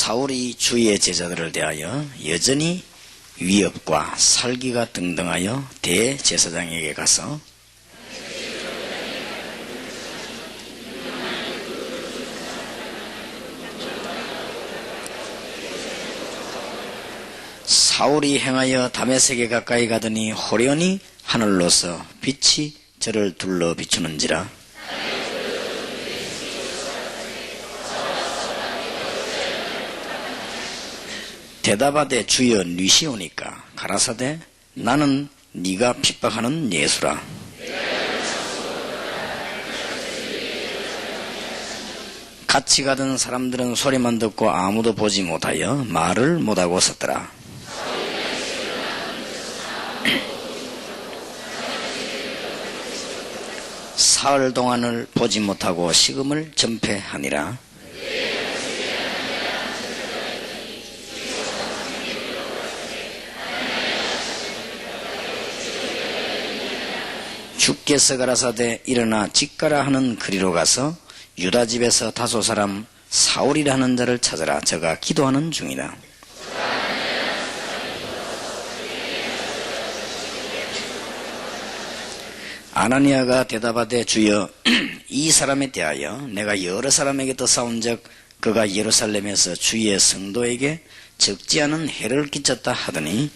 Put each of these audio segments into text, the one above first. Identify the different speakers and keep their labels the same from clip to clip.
Speaker 1: 사울이 주의 제자들을 대하여 여전히 위협과 살기가 등등하여 대제사장에게 가서 사울이 행하여 다메섹에 가까이 가더니 호련히 하늘로서 빛이 저를 둘러 비추는지라. 대답하되 주여 뉘시오니까 가라사대 나는 네가 핍박하는 예수라. 같이 가던 사람들은 소리만 듣고 아무도 보지 못하여 말을 못하고 섰더라. 사흘 동안을 보지 못하고 식음을 전폐하니라. 주께서 가라사대 일어나 직가라 하는 그리로 가서 유다 집에서 다소 사람 사울이라는 자를 찾아라. 저가 기도하는 중이다. 아나니아가 대답하되 주여 이 사람에 대하여 내가 여러 사람에게도 싸운즉 그가 예루살렘에서 주의 성도에게 적지 않은 해를 끼쳤다 하더니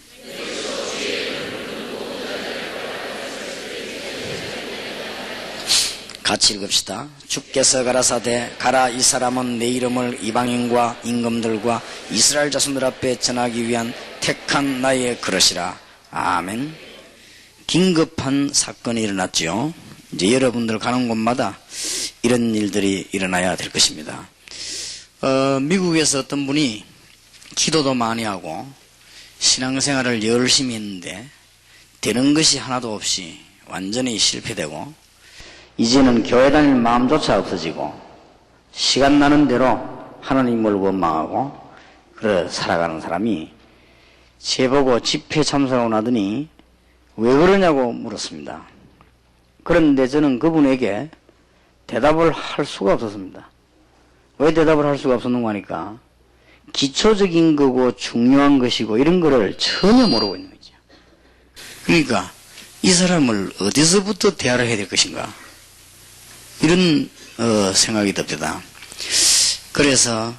Speaker 1: 같이 읽읍시다. 주께서 가라사대 가라 이 사람은 내 이름을 이방인과 임금들과 이스라엘 자손들 앞에 전하기 위한 택한 나의 그릇이라. 아멘. 긴급한 사건이 일어났죠. 이제 여러분들 가는 곳마다 이런 일들이 일어나야 될 것입니다. 미국에서 어떤 분이 기도도 많이 하고 신앙생활을 열심히 했는데 되는 것이 하나도 없이 완전히 실패되고 이제는 교회 다닐 마음조차 없어지고 시간 나는 대로 하나님을 원망하고 그래 살아가는 사람이 제보고 집회 참석하고 나더니 왜 그러냐고 물었습니다. 그런데 저는 그분에게 대답을 할 수가 없었습니다. 왜 대답을 할 수가 없었는가 하니까 기초적인 거고 중요한 것이고 이런 거를 전혀 모르고 있는 거죠. 그러니까 이 사람을 어디서부터 대화를 해야 될 것인가 이런 생각이 듭니다. 그래서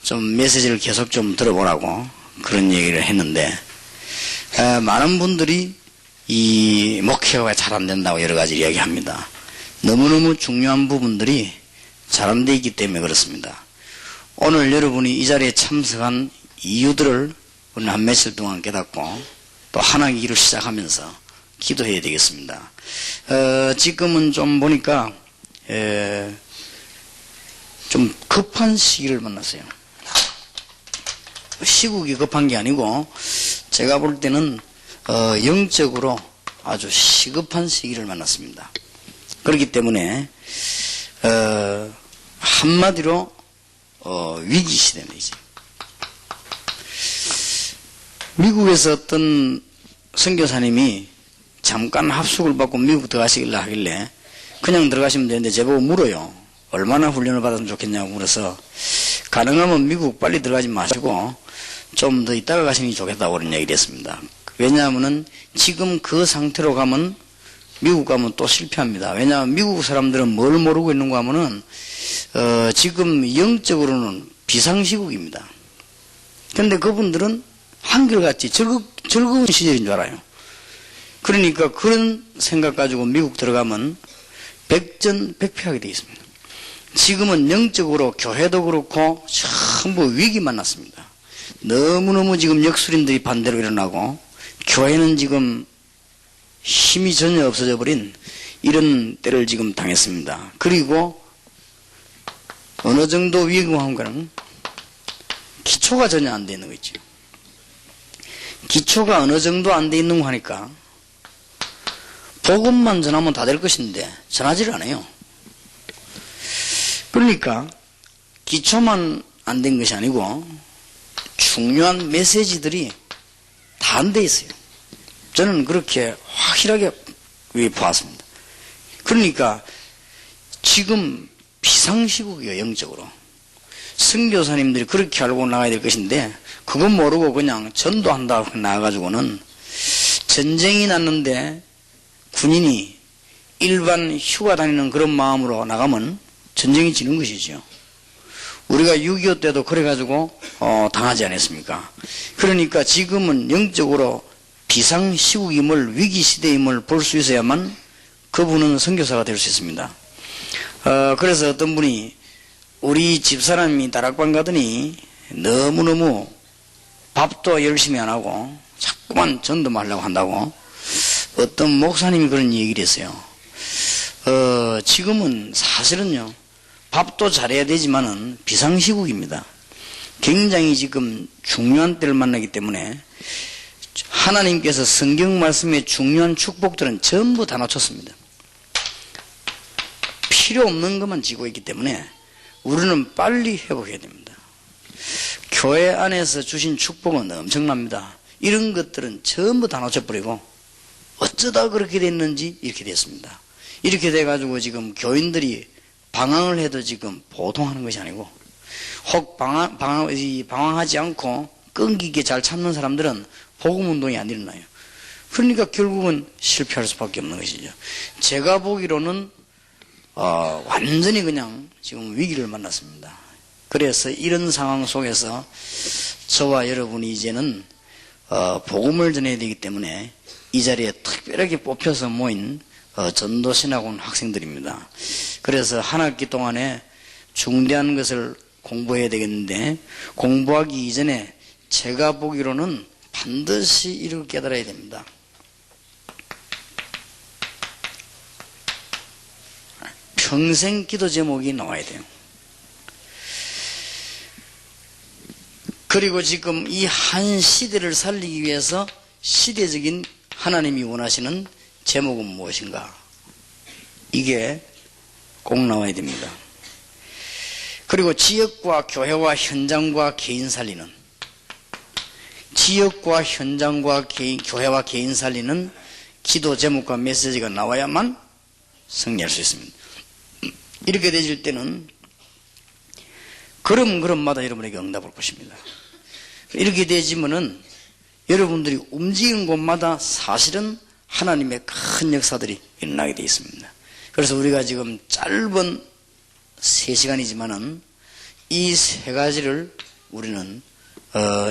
Speaker 1: 좀 메시지를 계속 좀 들어보라고 그런 얘기를 했는데 많은 분들이 이 목회가 잘 안 된다고 여러 가지 이야기합니다. 너무너무 중요한 부분들이 잘 안 돼 있기 때문에 그렇습니다. 오늘 여러분이 이 자리에 참석한 이유들을 오늘 한 며칠 동안 깨닫고 또 하나의 일을 시작하면서 기도해야 되겠습니다. 지금은 좀 보니까 좀 급한 시기를 만났어요. 시국이 급한 게 아니고 제가 볼 때는 영적으로 아주 시급한 시기를 만났습니다. 그렇기 때문에 한마디로 위기 시대는 이제 미국에서 어떤 선교사님이 잠깐 합숙을 받고 미국 들어가시길래 하길래 그냥 들어가시면 되는데 제보고 물어요. 얼마나 훈련을 받았으면 좋겠냐고 물어서 가능하면 미국 빨리 들어가지 마시고 좀 더 있다가 가시는 게 좋겠다고 그런 얘기를 했습니다. 왜냐하면 지금 그 상태로 가면 미국 가면 또 실패합니다. 왜냐하면 미국 사람들은 뭘 모르고 있는가 하면은 지금 영적으로는 비상시국입니다. 그런데 그분들은 한결같이 즐거운 시절인 줄 알아요. 그러니까 그런 생각 가지고 미국 들어가면 백전백패하게 되어 있습니다. 지금은 영적으로 교회도 그렇고 전부 위기만 났습니다. 너무너무 지금 역술인들이 반대로 일어나고 교회는 지금 힘이 전혀 없어져 버린 이런 때를 지금 당했습니다. 그리고 어느 정도 위험한가는 기초가 전혀 안 돼 있는 거 있죠. 기초가 어느 정도 안 돼 있는 거 하니까 복음만 전하면 다 될 것인데 전하지를 않아요. 그러니까 기초만 안 된 것이 아니고 중요한 메시지들이 다 안 돼 있어요. 저는 그렇게 확실하게 보았습니다. 그러니까 지금 비상시국이에요. 영적으로 선교사님들이 그렇게 알고 나가야 될 것인데 그건 모르고 그냥 전도한다고 나와가지고는 전쟁이 났는데 군인이 일반 휴가 다니는 그런 마음으로 나가면 전쟁이 지는 것이죠. 우리가 6.25 때도 그래가지고 당하지 않았습니까? 그러니까 지금은 영적으로 비상시국임을, 위기시대임을 볼 수 있어야만 그분은 선교사가 될 수 있습니다. 그래서 어떤 분이 우리 집사람이 다락방 가더니 너무너무 밥도 열심히 안 하고 자꾸만 전도만 하려고 한다고 어떤 목사님이 그런 얘기를 했어요. 지금은 사실은요, 밥도 잘해야 되지만은 비상시국입니다. 굉장히 지금 중요한 때를 만나기 때문에 하나님께서 성경 말씀의 중요한 축복들은 전부 다 놓쳤습니다. 필요 없는 것만 지고 있기 때문에 우리는 빨리 회복해야 됩니다. 교회 안에서 주신 축복은 엄청납니다. 이런 것들은 전부 다 놓쳐버리고 어쩌다 그렇게 됐는지 이렇게 됐습니다. 이렇게 돼가지고 지금 교인들이 방황을 해도 지금 보통하는 것이 아니고 혹 방황하지 않고 끈기있게 잘 참는 사람들은 복음운동이 안 일어나요. 그러니까 결국은 실패할 수밖에 없는 것이죠. 제가 보기로는 완전히 그냥 지금 위기를 만났습니다. 그래서 이런 상황 속에서 저와 여러분이 이제는 복음을 전해야 되기 때문에 이 자리에 특별하게 뽑혀서 모인 전도신학원 학생들입니다. 그래서 한 학기 동안에 중대한 것을 공부해야 되겠는데 공부하기 이전에 제가 보기로는 반드시 이를 깨달아야 됩니다. 평생 기도 제목이 나와야 돼요. 그리고 지금 이 한 시대를 살리기 위해서 시대적인 하나님이 원하시는 제목은 무엇인가? 이게 꼭 나와야 됩니다. 그리고 지역과 교회와 현장과 개인 살리는, 지역과 현장과 교회와 개인 살리는 기도 제목과 메시지가 나와야만 승리할 수 있습니다. 이렇게 되질 때는 걸음마다 여러분에게 응답할 것입니다. 이렇게 되지면은 여러분들이 움직이는 곳마다 사실은 하나님의 큰 역사들이 일어나게 되어 있습니다. 그래서 우리가 지금 짧은 3시간이지만은 이 3가지를 우리는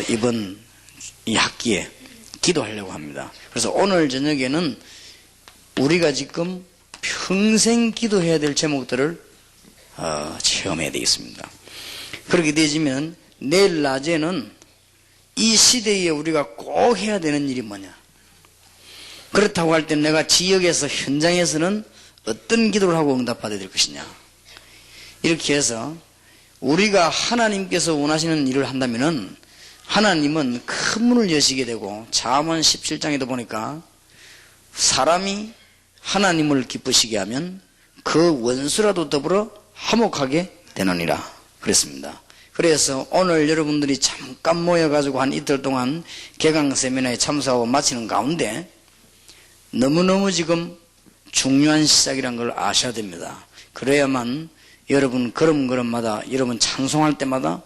Speaker 1: 이번 이 학기에 기도하려고 합니다. 그래서 오늘 저녁에는 우리가 지금 평생 기도해야 될 제목들을 체험해야 되겠습니다. 그렇게 되지면 내일 낮에는 이 시대에 우리가 꼭 해야 되는 일이 뭐냐, 그렇다고 할 때 내가 지역에서 현장에서는 어떤 기도를 하고 응답받아야 될 것이냐, 이렇게 해서 우리가 하나님께서 원하시는 일을 한다면은 하나님은 큰 문을 여시게 되고, 잠언 17장에도 보니까 사람이 하나님을 기쁘시게 하면 그 원수라도 더불어 화목하게 되느니라 그랬습니다. 그래서 오늘 여러분들이 잠깐 모여가지고 한 이틀 동안 개강 세미나에 참석하고 마치는 가운데 너무너무 지금 중요한 시작이란 걸 아셔야 됩니다. 그래야만 여러분 걸음걸음마다, 여러분 찬송할 때마다,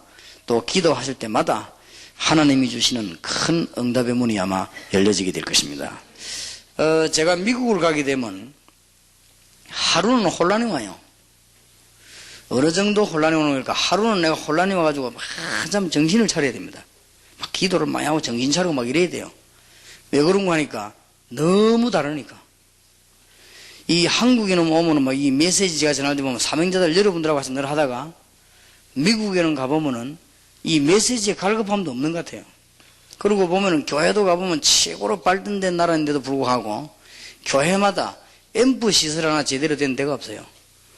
Speaker 1: 또 기도하실 때마다 하나님이 주시는 큰 응답의 문이 아마 열려지게 될 것입니다. 제가 미국을 가게 되면 하루는 혼란이 와요. 어느 정도 혼란이 오는 걸까? 하루는 내가 혼란이 와가지고 막 정신을 차려야 됩니다. 막 기도를 많이 하고 정신 차리고 막 이래야 돼요. 왜 그런가 하니까 너무 다르니까. 이 한국에는 오면은 막 이 메시지가 전할 때 보면 사명자들 여러분들하고 같이 늘 하다가 미국에는 가보면은 이 메시지의 갈급함도 없는 것 같아요. 그리고 보면은 교회도 가보면 최고로 발전된 나라인데도 불구하고 교회마다 앰프 시설 하나 제대로 된 데가 없어요.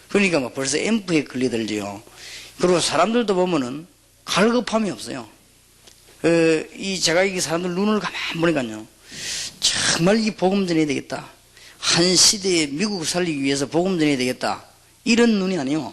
Speaker 1: 그러니까 뭐 벌써 앰프에 걸리들지요. 그리고 사람들도 보면은 갈급함이 없어요. 제가 이 사람들 눈을 가만히 보니까요, 정말 이 복음 전해야 되겠다, 한 시대에 미국 살리기 위해서 복음 전해야 되겠다, 이런 눈이 아니요.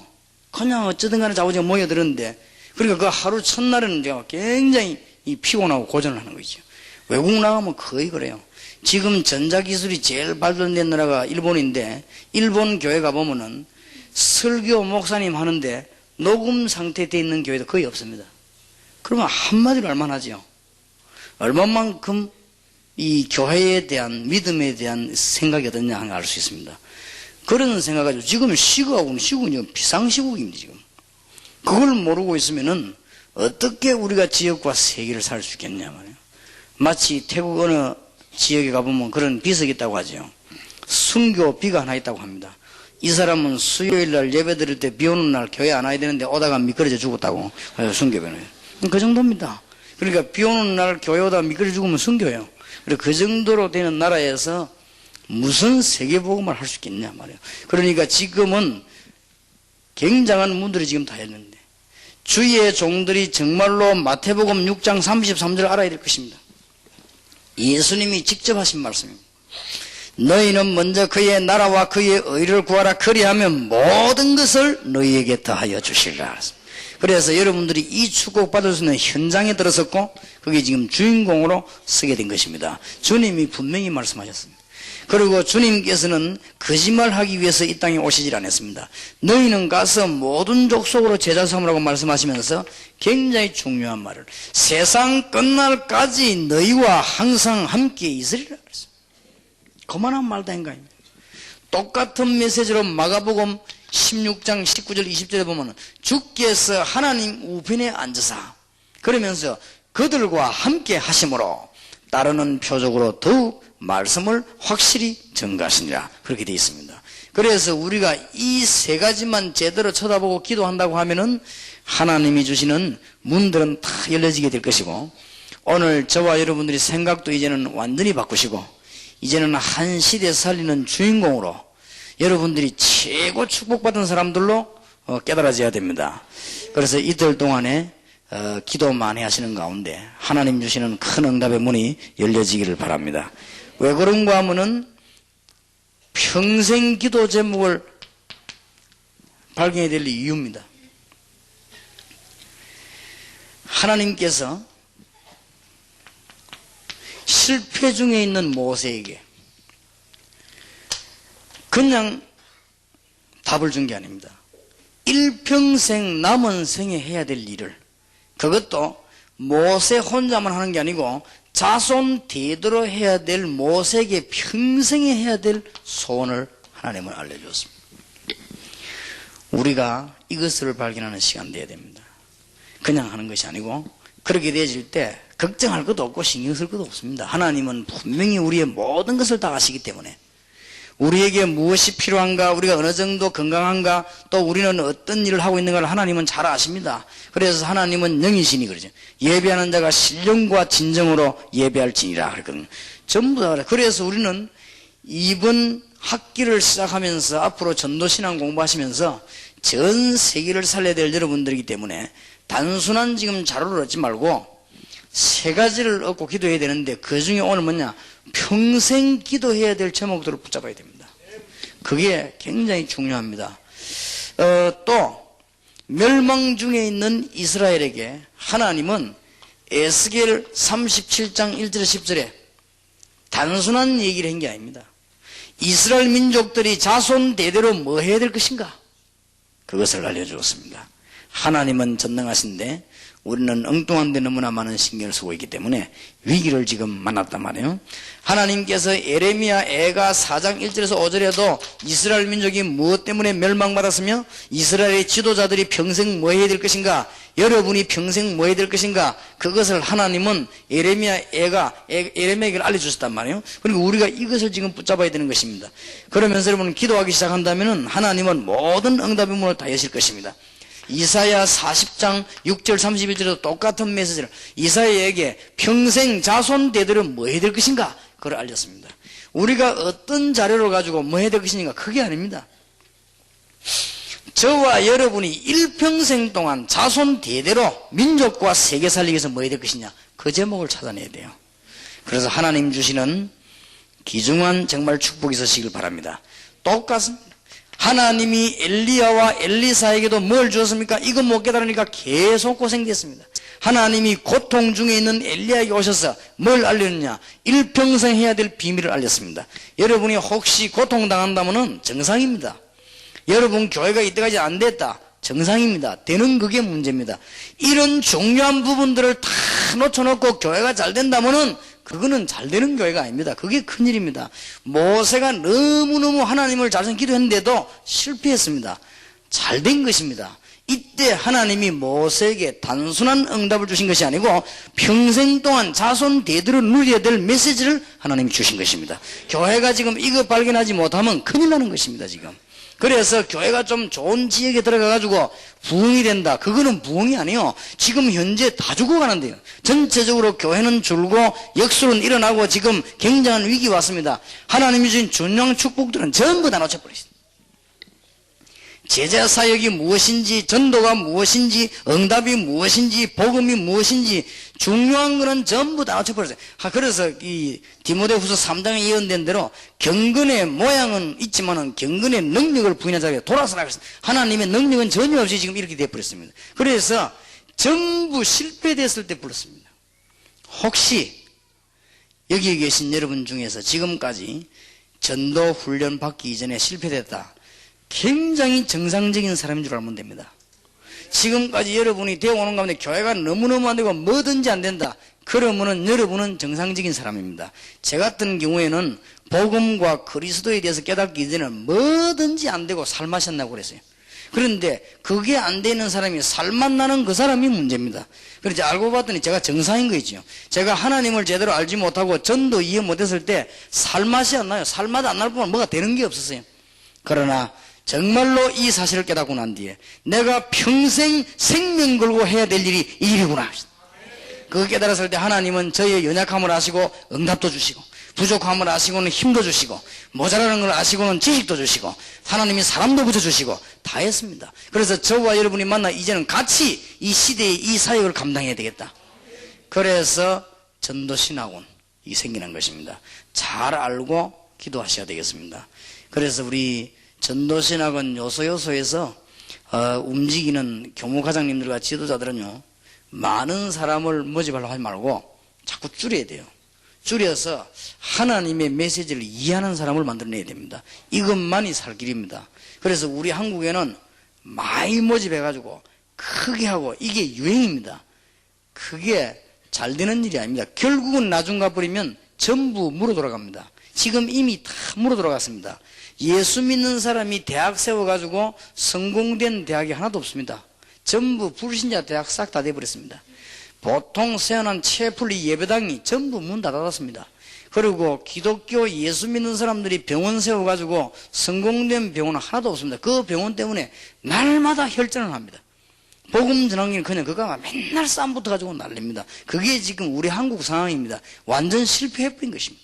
Speaker 1: 그냥 어쩌든 간에 자우지가 모여들었는데, 그러니까 그 하루 첫날에는 제가 굉장히 피곤하고 고전을 하는 거죠. 외국 나가면 거의 그래요. 지금 전자기술이 제일 발전된 나라가 일본인데, 일본 교회 가보면은 설교 목사님 하는데
Speaker 2: 녹음 상태에 돼 있는 교회도 거의 없습니다. 그러면 한마디로 알만하지요. 얼마만큼 이 교회에 대한 믿음에 대한 생각이 어떻냐 하는 걸 알 수 있습니다. 그런 생각 가지고 지금 시국하고는 시국은 비상시국입니다. 지금 그걸 모르고 있으면은 어떻게 우리가 지역과 세계를 살 수 있겠냐 말이에요. 마치 태국 어느 지역에 가보면 그런 비석이 있다고 하죠. 순교 비가 하나 있다고 합니다. 이 사람은 수요일날 예배 드릴 때 비 오는 날 교회 안 와야 되는데 오다가 미끄러져 죽었다고 순교변호예요. 그 정도입니다. 그러니까 비 오는 날 교회 오다가 미끄러져 죽으면 순교예요. 그리고 그 정도로 되는 나라에서 무슨 세계복음을 할 수 있겠냐 말이에요. 그러니까 지금은 굉장한 문들이 지금 다 열렸는데 주의 종들이 정말로 마태복음 6장 33절을 알아야 될 것입니다. 예수님이 직접 하신 말씀입니다. 너희는 먼저 그의 나라와 그의 의를 구하라. 그리하면 모든 것을 너희에게 더하여 주시리라. 그래서 여러분들이 이 축복받을 수 있는 현장에 들어섰고 그게 지금 주인공으로 서게 된 것입니다. 주님이 분명히 말씀하셨습니다. 그리고 주님께서는 거짓말하기 위해서 이 땅에 오시질 않았습니다. 너희는 가서 모든 족속으로 제자 삼으라고 말씀하시면서 굉장히 중요한 말을 세상 끝날까지 너희와 항상 함께 있으리라 그랬습니다. 그만한 말도 아닌가요? 똑같은 메시지로 마가복음 16장 19절 20절에 보면 주께서 하나님 우편에 앉으사 그러면서 그들과 함께 하심으로 따르는 표적으로 더욱 말씀을 확실히 전가하시니라 그렇게 되어 있습니다. 그래서 우리가 이 세 가지만 제대로 쳐다보고 기도한다고 하면은 하나님이 주시는 문들은 다 열려지게 될 것이고 오늘 저와 여러분들이 생각도 이제는 완전히 바꾸시고 이제는 한 시대 살리는 주인공으로 여러분들이 최고 축복받은 사람들로 깨달아져야 됩니다. 그래서 이틀 동안에 기도 많이 하시는 가운데 하나님 주시는 큰 응답의 문이 열려지기를 바랍니다. 왜 그런가 하면은 평생 기도 제목을 발견해야 될 이유입니다. 하나님께서 실패 중에 있는 모세에게 그냥 답을 준 게 아닙니다. 일평생 남은 생에 해야 될 일을 그것도 모세 혼자만 하는 게 아니고 자손 대대로 해야 될 모세에게 평생에 해야 될 소원을 하나님은 알려주었습니다. 우리가 이것을 발견하는 시간 돼야 됩니다. 그냥 하는 것이 아니고 그렇게 되어질 때 걱정할 것도 없고 신경 쓸 것도 없습니다. 하나님은 분명히 우리의 모든 것을 다 아시기 때문에 우리에게 무엇이 필요한가, 우리가 어느 정도 건강한가, 또 우리는 어떤 일을 하고 있는가를 하나님은 잘 아십니다. 그래서 하나님은 영이시니 그러죠. 예배하는 자가 신령과 진정으로 예배할지니라 그랬거든요. 전부 다 그래. 그래서 우리는 이번 학기를 시작하면서 앞으로 전도신앙 공부하시면서 전 세계를 살려야 될 여러분들이기 때문에 단순한 지금 자료를 얻지 말고 세 가지를 얻고 기도해야 되는데 그 중에 오늘 뭐냐? 평생 기도해야 될 제목들을 붙잡아야 됩니다. 그게 굉장히 중요합니다. 또 멸망 중에 있는 이스라엘에게 하나님은 에스겔 37장 1절 10절에 단순한 얘기를 한 게 아닙니다. 이스라엘 민족들이 자손 대대로 뭐 해야 될 것인가? 그것을 알려주었습니다. 하나님은 전능하신데 우리는 엉뚱한 데 너무나 많은 신경을 쓰고 있기 때문에 위기를 지금 만났단 말이에요. 하나님께서 에레미야 애가 4장 1절에서 5절에도 이스라엘 민족이 무엇 때문에 멸망받았으며 이스라엘의 지도자들이 평생 뭐 해야 될 것인가, 여러분이 평생 뭐 해야 될 것인가, 그것을 하나님은 에레미야 에레미야에게 알려주셨단 말이에요. 그리고 우리가 이것을 지금 붙잡아야 되는 것입니다. 그러면서 여러분 기도하기 시작한다면 하나님은 모든 응답의 문을 다 여실 것입니다. 이사야 40장 6절 31절에도 똑같은 메시지를 이사야에게 평생 자손 대대로 뭐 해야 될 것인가 그걸 알렸습니다. 우리가 어떤 자료를 가지고 뭐 해야 될 것인가 그게 아닙니다. 저와 여러분이 일평생 동안 자손 대대로 민족과 세계 살리기 위해서 뭐 해야 될 것이냐 그 제목을 찾아내야 돼요. 그래서 하나님 주시는 귀중한 정말 축복이 있으시길 바랍니다. 똑같습니다. 하나님이 엘리야와 엘리사에게도 뭘 주었습니까? 이거 못 깨달으니까 계속 고생됐습니다. 하나님이 고통 중에 있는 엘리야에게 오셔서 뭘 알렸느냐? 일평생 해야 될 비밀을 알렸습니다. 여러분이 혹시 고통당한다면 정상입니다. 여러분 교회가 이때까지 안 됐다. 정상입니다. 되는 그게 문제입니다. 이런 중요한 부분들을 다 놓쳐놓고 교회가 잘 된다면은 그거는 잘 되는 교회가 아닙니다. 그게 큰일입니다. 모세가 너무너무 하나님을 자주 기도했는데도 실패했습니다. 잘 된 것입니다. 이때 하나님이 모세에게 단순한 응답을 주신 것이 아니고 평생 동안 자손 대대로 누려야 될 메시지를 하나님이 주신 것입니다. 교회가 지금 이거 발견하지 못하면 큰일 나는 것입니다. 지금. 그래서 교회가 좀 좋은 지역에 들어가가지고 부흥이 된다. 그거는 부흥이 아니에요. 지금 현재 다 죽어가는데요. 전체적으로 교회는 줄고 역술은 일어나고 지금 굉장한 위기가 왔습니다. 하나님이 주신 중요한 축복들은 전부 다 놓쳐버렸습니다. 제자 사역이 무엇인지, 전도가 무엇인지, 응답이 무엇인지, 복음이 무엇인지 중요한 거는 전부 다 놓쳐버렸어요. 그래서 이 디모데후서 3장에 예언된 대로 경건의 모양은 있지만은 경건의 능력을 부인하자고 돌아서라 그랬어요. 하나님의 능력은 전혀 없이 지금 이렇게 되어버렸습니다. 그래서 전부 실패됐을 때 불렀습니다. 혹시 여기 계신 여러분 중에서 지금까지 전도 훈련 받기 이전에 실패됐다. 굉장히 정상적인 사람인 줄 알면 됩니다. 지금까지 여러분이 되어오는 가운데 교회가 너무너무 안 되고 뭐든지 안 된다. 그러면은 여러분은 정상적인 사람입니다. 제 같은 경우에는 복음과 그리스도에 대해서 깨닫기 이전에는 뭐든지 안 되고 살맛이었나고 그랬어요. 그런데 그게 안 되는 사람이 살맛 나는 그 사람이 문제입니다. 그래서 알고 봤더니 제가 정상인 거 있죠. 제가 하나님을 제대로 알지 못하고 전도 이해 못했을 때 살맛이 안 나요. 살맛 안 날 뿐만 뭐가 되는 게 없었어요. 그러나 정말로 이 사실을 깨닫고 난 뒤에 내가 평생 생명 걸고 해야 될 일이 이 일이구나. 그거 깨달았을 때 하나님은 저의 연약함을 아시고 응답도 주시고 부족함을 아시고는 힘도 주시고 모자라는 걸 아시고는 지식도 주시고 하나님이 사람도 붙여주시고 다 했습니다. 그래서 저와 여러분이 만나 이제는 같이 이 시대의 이 사역을 감당해야 되겠다. 그래서 전도신학원이 생기는 것입니다. 잘 알고 기도하셔야 되겠습니다. 그래서 우리 전도신학원 요소에서 움직이는 교무과장님들과 지도자들은요, 많은 사람을 모집하려고 하지 말고 자꾸 줄여야 돼요. 줄여서 하나님의 메시지를 이해하는 사람을 만들어내야 됩니다. 이것만이 살 길입니다. 그래서 우리 한국에는 많이 모집해가지고 크게 하고 이게 유행입니다. 그게 잘 되는 일이 아닙니다. 결국은 나중 가버리면 전부 물어 돌아갑니다. 지금 이미 다 물어 돌아갔습니다. 예수 믿는 사람이 대학 세워가지고 성공된 대학이 하나도 없습니다. 전부 불신자 대학 싹 다 돼버렸습니다. 보통 세어난 채플리 예배당이 전부 문 닫았습니다. 그리고 기독교 예수 믿는 사람들이 병원 세워가지고 성공된 병원은 하나도 없습니다. 그 병원 때문에 날마다 혈전을 합니다. 복음 전하기는 그냥 그거가 맨날 싸움 붙어가지고 난립니다. 그게 지금 우리 한국 상황입니다. 완전 실패해버린 것입니다.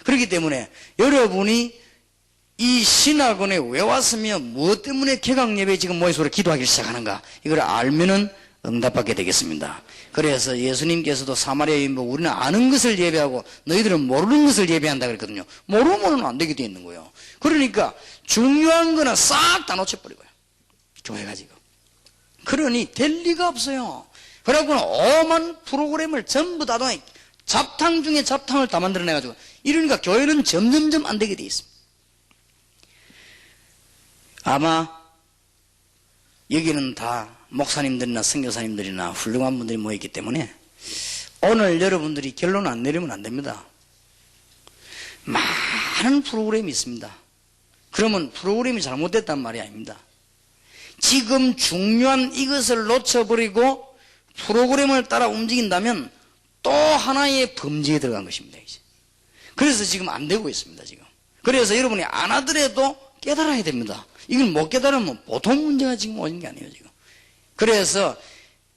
Speaker 2: 그렇기 때문에 여러분이 이 신학원에 왜 왔으며 무엇 때문에 개강예배에 지금 모여서 기도하기 시작하는가 이걸 알면은 응답받게 되겠습니다. 그래서 예수님께서도 사마리아 여인보고 우리는 아는 것을 예배하고 너희들은 모르는 것을 예배한다 그랬거든요. 모르면은 안 되게 돼 있는 거예요. 그러니까 중요한 거는 싹 다 놓쳐버리고요. 교회가 지금. 그러니 될 리가 없어요. 그래갖고는 오만 프로그램을 전부 다 잡탕 중에 잡탕을 다 만들어내가지고 이러니까 교회는 점점점 안 되게 돼 있습니다. 아마 여기는 다 목사님들이나 선교사님들이나 훌륭한 분들이 모였기 때문에 오늘 여러분들이 결론 안 내리면 안 됩니다. 많은 프로그램이 있습니다. 그러면 프로그램이 잘못됐단 말이 아닙니다. 지금 중요한 이것을 놓쳐버리고 프로그램을 따라 움직인다면 또 하나의 범죄에 들어간 것입니다. 이제. 그래서 지금 안 되고 있습니다. 지금. 그래서 여러분이 안 하더라도 깨달아야 됩니다. 이걸 못 깨달으면 보통 문제가 지금 오는 게 아니에요. 지금. 그래서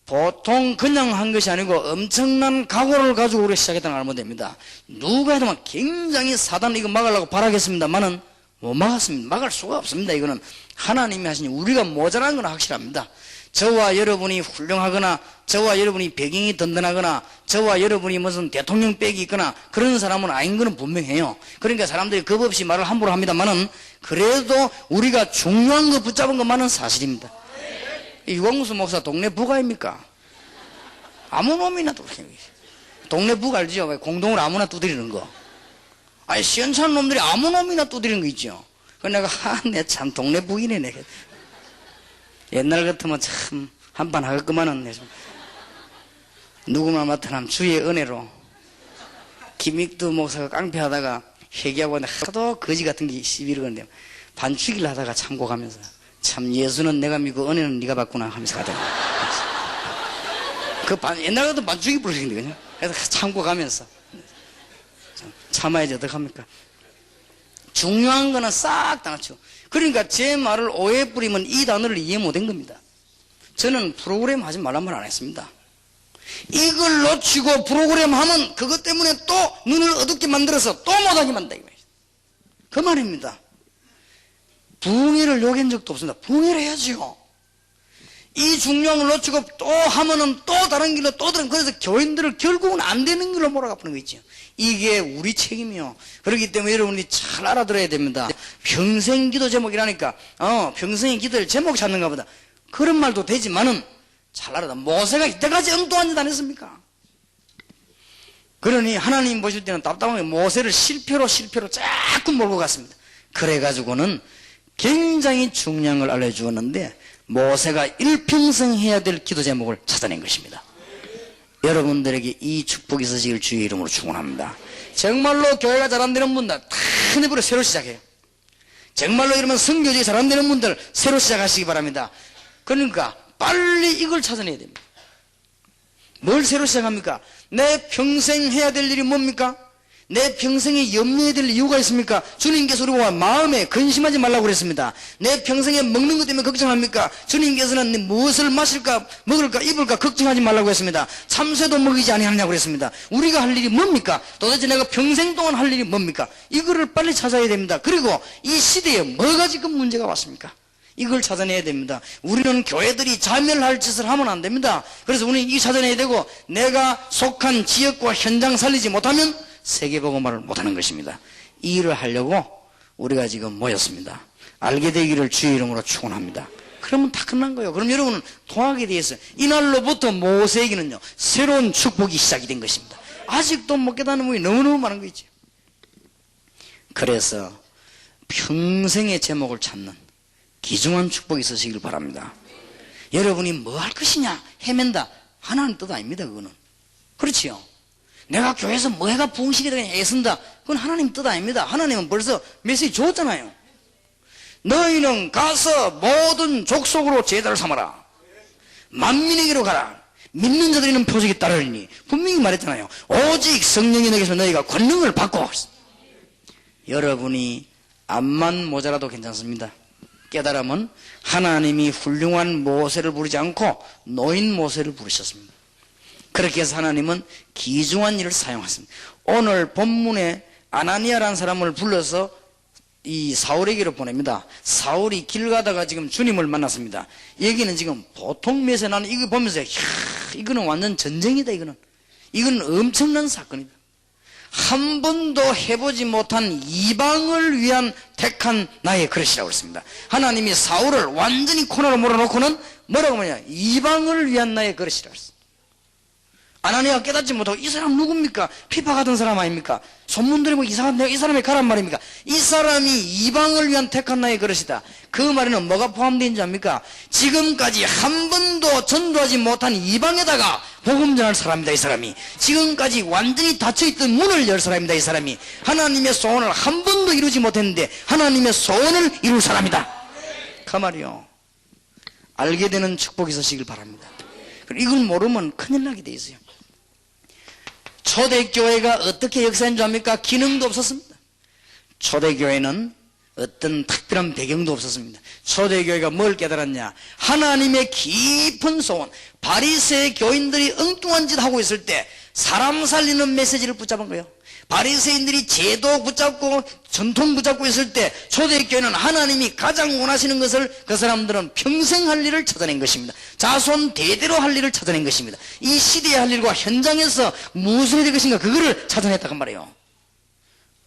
Speaker 2: 보통 그냥 한 것이 아니고 엄청난 각오를 가지고 우리가 시작했다는 걸 알면 됩니다. 누가 해도 굉장히 사단을 이거 막으려고 바라겠습니다만은 못 막았습니다. 막을 수가 없습니다. 이거는 하나님이 하시니 우리가 모자란 건 확실합니다. 저와 여러분이 훌륭하거나 저와 여러분이 배경이 든든하거나 저와 여러분이 무슨 대통령 백이 있거나 그런 사람은 아닌 거는 분명해요. 그러니까 사람들이 겁없이 말을 함부로 합니다만은 그래도 우리가 중요한 거 붙잡은 것만은 사실입니다. 유광수 목사 동네 부가입니까? 아무 놈이나 두드리는 거지. 동네 부가 알죠? 공동으로 아무나 두드리는 거. 아니 시원찮은 놈들이 아무 놈이나 두드리는 거 있죠. 그래서 내가 내 참 동네 부이네 내가. 옛날 같으면 참 한판 하겠구만은. 누구만 맡으면 주의 은혜로 김익두 목사가 깡패하다가 회개하고 하도 거지 같은 게 시비를 거는데 반추기를 하다가 참고 가면서 참 예수는 내가 믿고 은혜는 네가 받구나 하면서 가더라고. 옛날 같은 반추기 부르시는데 그래서 참고 가면서 참아야지 어떡합니까? 중요한 거는 싹 다 맞죠. 그러니까 제 말을 오해 뿌리면 이 단어를 이해 못한 겁니다. 저는 프로그램 하지 말란 말 안 했습니다. 이걸 놓치고 프로그램 하면 그것 때문에 또 눈을 어둡게 만들어서 또 못하게 만든다. 그 말입니다. 부흥회를 욕한 적도 없습니다. 부흥회를 해야지요. 이 중요한 걸 놓치고 또 하면은 또 다른 길로 또 다른, 그래서 교인들을 결국은 안 되는 길로 몰아가는 거 있죠. 이게 우리 책임이요. 그렇기 때문에 여러분이 잘 알아들어야 됩니다. 평생 기도 제목이라니까, 평생의 기도를 제목 찾는가 보다. 그런 말도 되지만은, 잘 알아다. 모세가 이때까지 엉뚱한 짓 안 했습니까? 그러니 하나님 보실 때는 답답하게 모세를 실패로 자꾸 몰고 갔습니다. 그래가지고는 굉장히 중요한 걸 알려주었는데, 모세가 일평생 해야 될 기도 제목을 찾아낸 것입니다. 여러분들에게 이 축복이 있으시길 주의 이름으로 축원합니다. 정말로 교회가 잘 안 되는 분들 다 내버려 새로 시작해요. 정말로 이러면 선교지 잘 안 되는 분들 새로 시작하시기 바랍니다. 그러니까 빨리 이걸 찾아내야 됩니다. 뭘 새로 시작합니까? 내 평생 해야 될 일이 뭡니까? 내 평생에 염려해야 될 이유가 있습니까? 주님께서 우리가 마음에 근심하지 말라고 그랬습니다. 내 평생에 먹는 것 때문에 걱정합니까? 주님께서는 무엇을 마실까, 먹을까, 입을까 걱정하지 말라고 했습니다. 참새도 먹이지 아니하냐고 그랬습니다. 우리가 할 일이 뭡니까? 도대체 내가 평생 동안 할 일이 뭡니까? 이거를 빨리 찾아야 됩니다. 그리고 이 시대에 뭐가 지금 문제가 왔습니까? 이걸 찾아내야 됩니다. 우리는 교회들이 자멸할 짓을 하면 안 됩니다. 그래서 우리는 이 찾아내야 되고, 내가 속한 지역과 현장 살리지 못하면 세계복음화를 못하는 것입니다. 이 일을 하려고 우리가 지금 모였습니다. 알게 되기를 주의 이름으로 축원합니다. 그러면 다 끝난 거예요. 그럼 여러분은 통하게 되어 있어요. 이날로부터 모세에게는요, 새로운 축복이 시작이 된 것입니다. 아직도 못 깨닫는 분이 너무너무 많은 거 있죠. 그래서 평생의 제목을 찾는 귀중한 축복이 있으시길 바랍니다. 여러분이 뭐 할 것이냐 헤맨다, 하나님 뜻 아닙니다. 그거는 그렇지요. 내가 교회에서 뭐 해가 부흥시키다 그냥 애쓴다, 그건 하나님 뜻 아닙니다. 하나님은 벌써 메시지 줬잖아요. 너희는 가서 모든 족속으로 제자를 삼아라, 만민에게로 가라, 믿는 자들이는 표적이 따르리니, 분명히 말했잖아요. 오직 성령이 너에게서 너희가 권능을 받고. 여러분이 암만 모자라도 괜찮습니다. 깨달으면 하나님이 훌륭한 모세를 부르지 않고 노인 모세를 부르셨습니다. 그렇게 해서 하나님은 귀중한 일을 사용했습니다. 오늘 본문에 아나니아라는 사람을 불러서 이 사울에게로 보냅니다. 사울이 길 가다가 지금 주님을 만났습니다. 여기는 지금 보통 메시지, 나는 이거 보면서 이거는 완전 전쟁이다. 이건 엄청난 사건이다. 한 번도 해보지 못한 이방을 위한 택한 나의 그릇이라고 했습니다. 하나님이 사울을 완전히 코너로 몰아놓고는 뭐라고 하냐, 이방을 위한 나의 그릇이라고 했습니다. 아나니아가 깨닫지 못하고, 이 사람 누굽니까? 피파 같은 사람 아닙니까? 소문들이 뭐 이상한, 내가 이 사람의 가란 말입니까? 이 사람이 이방을 위한 택한 나의 그릇이다. 그 말에는 뭐가 포함되어 있는지 압니까? 지금까지 한 번도 전도하지 못한 이방에다가 복음 전할 사람이다. 이 사람이 지금까지 완전히 닫혀있던 문을 열 사람이다. 이 사람이 하나님의 소원을 한 번도 이루지 못했는데 하나님의 소원을 이룰 사람이다. 그 말이요. 알게 되는 축복이 있으시길 바랍니다. 이걸 모르면 큰일 나게 돼 있어요. 초대교회가 어떻게 역사한 줄 압니까? 기능도 없었습니다. 초대교회는 어떤 특별한 배경도 없었습니다. 초대교회가 뭘 깨달았냐? 하나님의 깊은 소원. 바리새의 교인들이 엉뚱한 짓 하고 있을 때 사람 살리는 메시지를 붙잡은 거예요. 바리새인들이 제도 붙잡고 전통 붙잡고 있을 때 초대교회는 하나님이 가장 원하시는 것을 그 사람들은 평생 할 일을 찾아낸 것입니다. 자손 대대로 할 일을 찾아낸 것입니다. 이 시대에 할 일과 현장에서 무엇을 해야 될 것인가, 그거를 찾아냈다고 말이에요.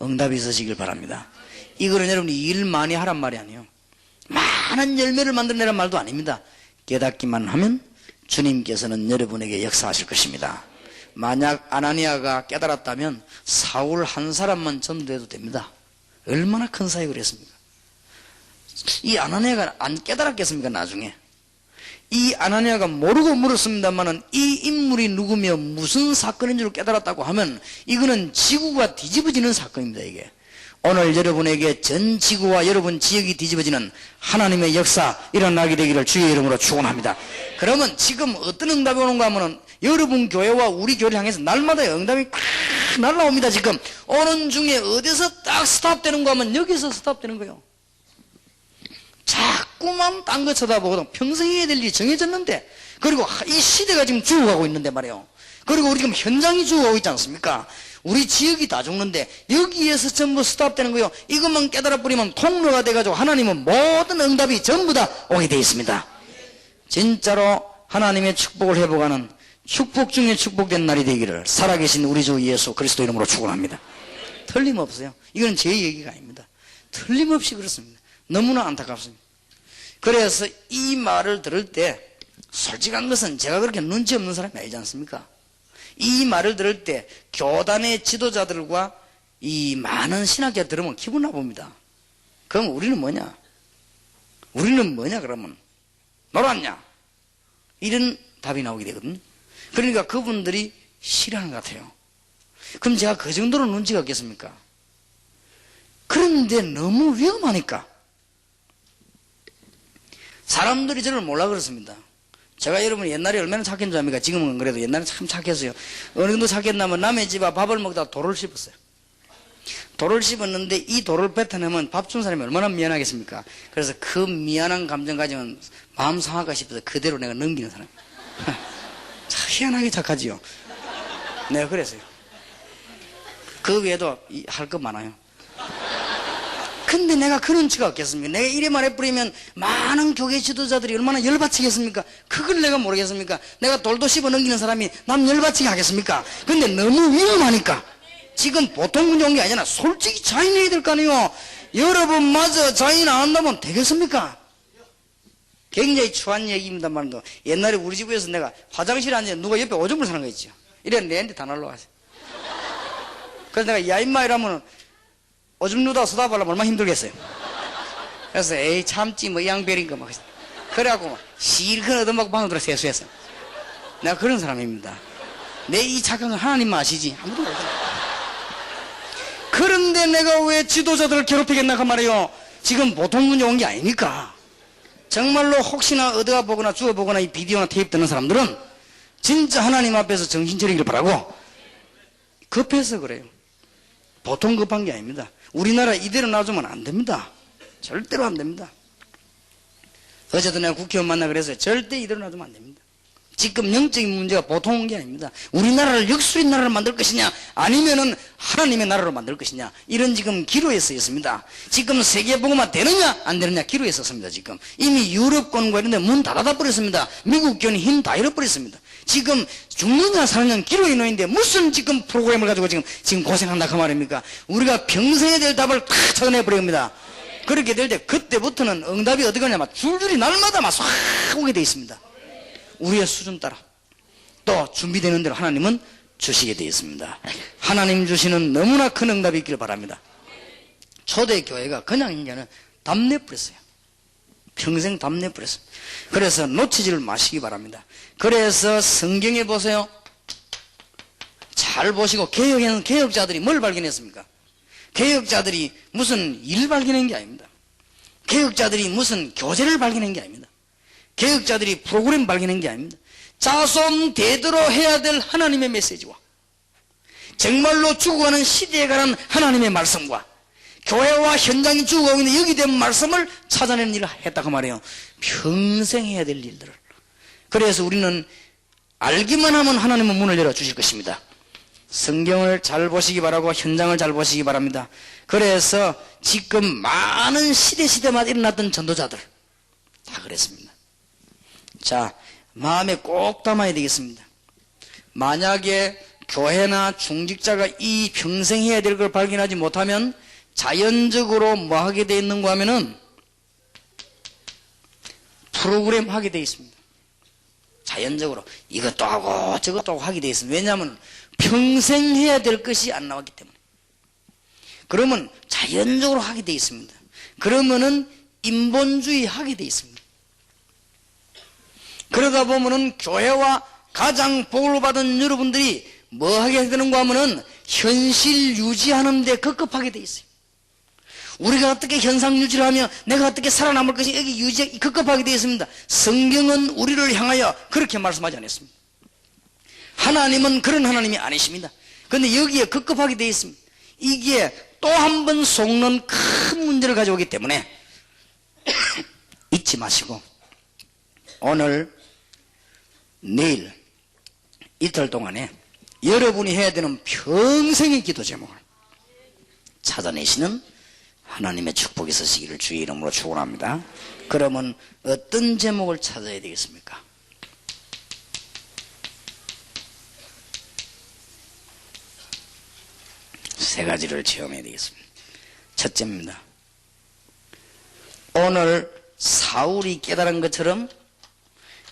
Speaker 2: 응답이 있으시길 바랍니다. 이거는 여러분이 일 많이 하란 말이 아니에요. 많은 열매를 만들어내란 말도 아닙니다. 깨닫기만 하면 주님께서는 여러분에게 역사하실 것입니다. 만약 아나니아가 깨달았다면 사울 한 사람만 전도해도 됩니다. 얼마나 큰 사역을 했습니까? 이 아나니아가 안 깨달았겠습니까? 나중에 이 아나니아가 모르고 물었습니다만은 이 인물이 누구며 무슨 사건인 줄 깨달았다고 하면 이거는 지구가 뒤집어지는 사건입니다. 이게 오늘 여러분에게 전 지구와 여러분 지역이 뒤집어지는 하나님의 역사 일어나게 되기를 주의 이름으로 축원합니다. 그러면 지금 어떤 응답이 오는가 하면은 여러분 교회와 우리 교회를 향해서 날마다 응답이 팍 날라옵니다. 지금 오는 중에 어디서 딱 스탑되는가 하면 여기서 스탑되는 거예요. 자꾸만 딴 거 쳐다보거든. 평생 해야 될 일이 정해졌는데, 그리고 이 시대가 지금 죽어가고 있는데 말이에요. 그리고 우리 지금 현장이 죽어가고 있지 않습니까? 우리 지역이 다 죽는데 여기에서 전부 스탑되는 거예요. 이것만 깨달아 버리면 통로가 돼가지고 하나님은 모든 응답이 전부 다 오게 되어 있습니다. 진짜로 하나님의 축복을 회복하는 축복 중에 축복된 날이 되기를 살아계신 우리 주 예수 그리스도 이름으로 축원합니다. 틀림없어요. 이건 제 얘기가 아닙니다. 틀림없이 그렇습니다. 너무나 안타깝습니다. 그래서 이 말을 들을 때 솔직한 것은 제가 그렇게 눈치 없는 사람이 아니지 않습니까? 이 말을 들을 때 교단의 지도자들과 이 많은 신학자 들으면 기분 나쁩니다. 그럼 우리는 뭐냐? 우리는 뭐냐 그러면? 놀았냐? 이런 답이 나오게 되거든. 그러니까 그분들이 싫어하는 것 같아요. 그럼 제가 그 정도로 눈치가 없겠습니까? 그런데 너무 위험하니까 사람들이 저를 몰라 그렇습니다. 제가 여러분이 옛날에 얼마나 착했는 줄 압니까? 지금은 그래도 옛날에 참 착했어요. 어느 정도 착했냐면 남의 집 앞 밥을 먹다가 돌을 씹었어요. 돌을 씹었는데 이 돌을 뱉어내면 밥 준 사람이 얼마나 미안하겠습니까? 그래서 그 미안한 감정 가지면 마음 상할까 싶어서 그대로 내가 넘기는 사람. 참 희한하게 착하지요. 내가 그랬어요. 그 외에도 할 거 많아요. 근데 내가 그런 눈치가 없겠습니까? 내가 이래 말해버리면 많은 교계 지도자들이 얼마나 열받치겠습니까? 그걸 내가 모르겠습니까? 내가 돌도 씹어 넘기는 사람이 남 열받치게 하겠습니까? 근데 너무 위험하니까 지금 보통 문제 온 게 아니잖아. 솔직히 자인해야 될 거 아니에요. 여러분마저 자인 안 한다면 되겠습니까? 굉장히 추한 얘기입니다만 옛날에 우리 집에서 내가 화장실에 앉아 누가 옆에 오줌을 사는 거 있죠. 이래 내한테 다 날라와서 그래서 내가 야 임마 이러면 오줌 누다 쏟아보려면 얼마나 힘들겠어요. 그래서 에이 참지 뭐 양별인가 막 그래갖고 실컷 얻어먹고 방으로 들어 세수했어. 내가 그런 사람입니다. 내 이 착한 건 하나님만 아시지 아무도 모르죠. 그런데 내가 왜 지도자들을 괴롭히겠나 그 말이에요. 지금 보통 문제 온 게 아니니까. 정말로 혹시나 얻어가 보거나 주워 보거나 이 비디오나 테이프 듣는 사람들은 진짜 하나님 앞에서 정신 차리기를 바라고. 급해서 그래요. 보통 급한 게 아닙니다. 우리나라 이대로 놔두면 안 됩니다. 절대로 안 됩니다. 어제도 내가 국회의원 만나 그래서 절대 이대로 놔두면 안 됩니다. 지금 영적인 문제가 보통 온 게 아닙니다. 우리나라를 역술의 나라로 만들 것이냐 아니면은 하나님의 나라로 만들 것이냐 이런 지금 기로에 서 있습니다. 지금 세계복음화 되느냐 안 되느냐 기로에 섰습니다. 지금 이미 유럽권과 이런 데 문 닫아 버렸습니다. 미국견이 힘 다 잃어버렸습니다. 지금 죽느냐 사느냐 기로에 놓인데 무슨 지금 프로그램을 가지고 지금 고생한다 그 말입니까? 우리가 평생에 될 답을 탁 찾아내버립니다. 그렇게 될 때 그때부터는 응답이 어디 가냐 막 줄줄이 날마다 막 싹 오게 돼 있습니다. 우리의 수준 따라 또 준비되는 대로 하나님은 주시게 되어 있습니다. 하나님 주시는 너무나 큰 응답이 있기를 바랍니다. 초대교회가 그냥 이제는 답내버렸어요. 평생 답내버렸습니다. 그래서 놓치지를 마시기 바랍니다. 그래서 성경에 보세요. 잘 보시고 개혁에는 개혁자들이 뭘 발견했습니까? 개혁자들이 무슨 일 발견한 게 아닙니다. 개혁자들이 무슨 교제를 발견한 게 아닙니다. 개혁자들이 프로그램 발견한 게 아닙니다. 자손 대대로 해야 될 하나님의 메시지와 정말로 죽어가는 시대에 관한 하나님의 말씀과 교회와 현장이 죽어가고 있는 여기 된 말씀을 찾아내는 일을 했다 그 말이에요. 평생 해야 될 일들을. 그래서 우리는 알기만 하면 하나님은 문을 열어주실 것입니다. 성경을 잘 보시기 바라고 현장을 잘 보시기 바랍니다. 그래서 지금 많은 시대마다 일어났던 전도자들 다 그랬습니다. 자, 마음에 꼭 담아야 되겠습니다. 만약에 교회나 중직자가 이 평생 해야 될 걸 발견하지 못하면 자연적으로 뭐 하게 돼 있는가 하면은 프로그램 하게 돼 있습니다. 자연적으로 이것도 하고 저것도 하고 하게 돼 있습니다. 왜냐하면 평생 해야 될 것이 안 나왔기 때문에. 그러면 자연적으로 하게 돼 있습니다. 그러면은 인본주의 하게 돼 있습니다. 그러다 보면은 교회와 가장 복을 받은 여러분들이 뭐 하게 되는가 하면은 현실 유지하는 데 급급하게 돼 있어요. 우리가 어떻게 현상 유지를 하며 내가 어떻게 살아남을 것이 여기 유지 급급하게 되어 있습니다. 성경은 우리를 향하여 그렇게 말씀하지 않았습니다. 하나님은 그런 하나님이 아니십니다. 그런데 여기에 급급하게 되어 있습니다. 이게 또 한 번 속는 큰 문제를 가져오기 때문에 잊지 마시고 오늘 내일 이틀 동안에 여러분이 해야 되는 평생의 기도 제목을 찾아내시는 하나님의 축복이 있으시기를 주의 이름으로 축원합니다. 그러면 어떤 제목을 찾아야 되겠습니까? 세 가지를 체험해야 되겠습니다. 첫째입니다. 오늘 사울이 깨달은 것처럼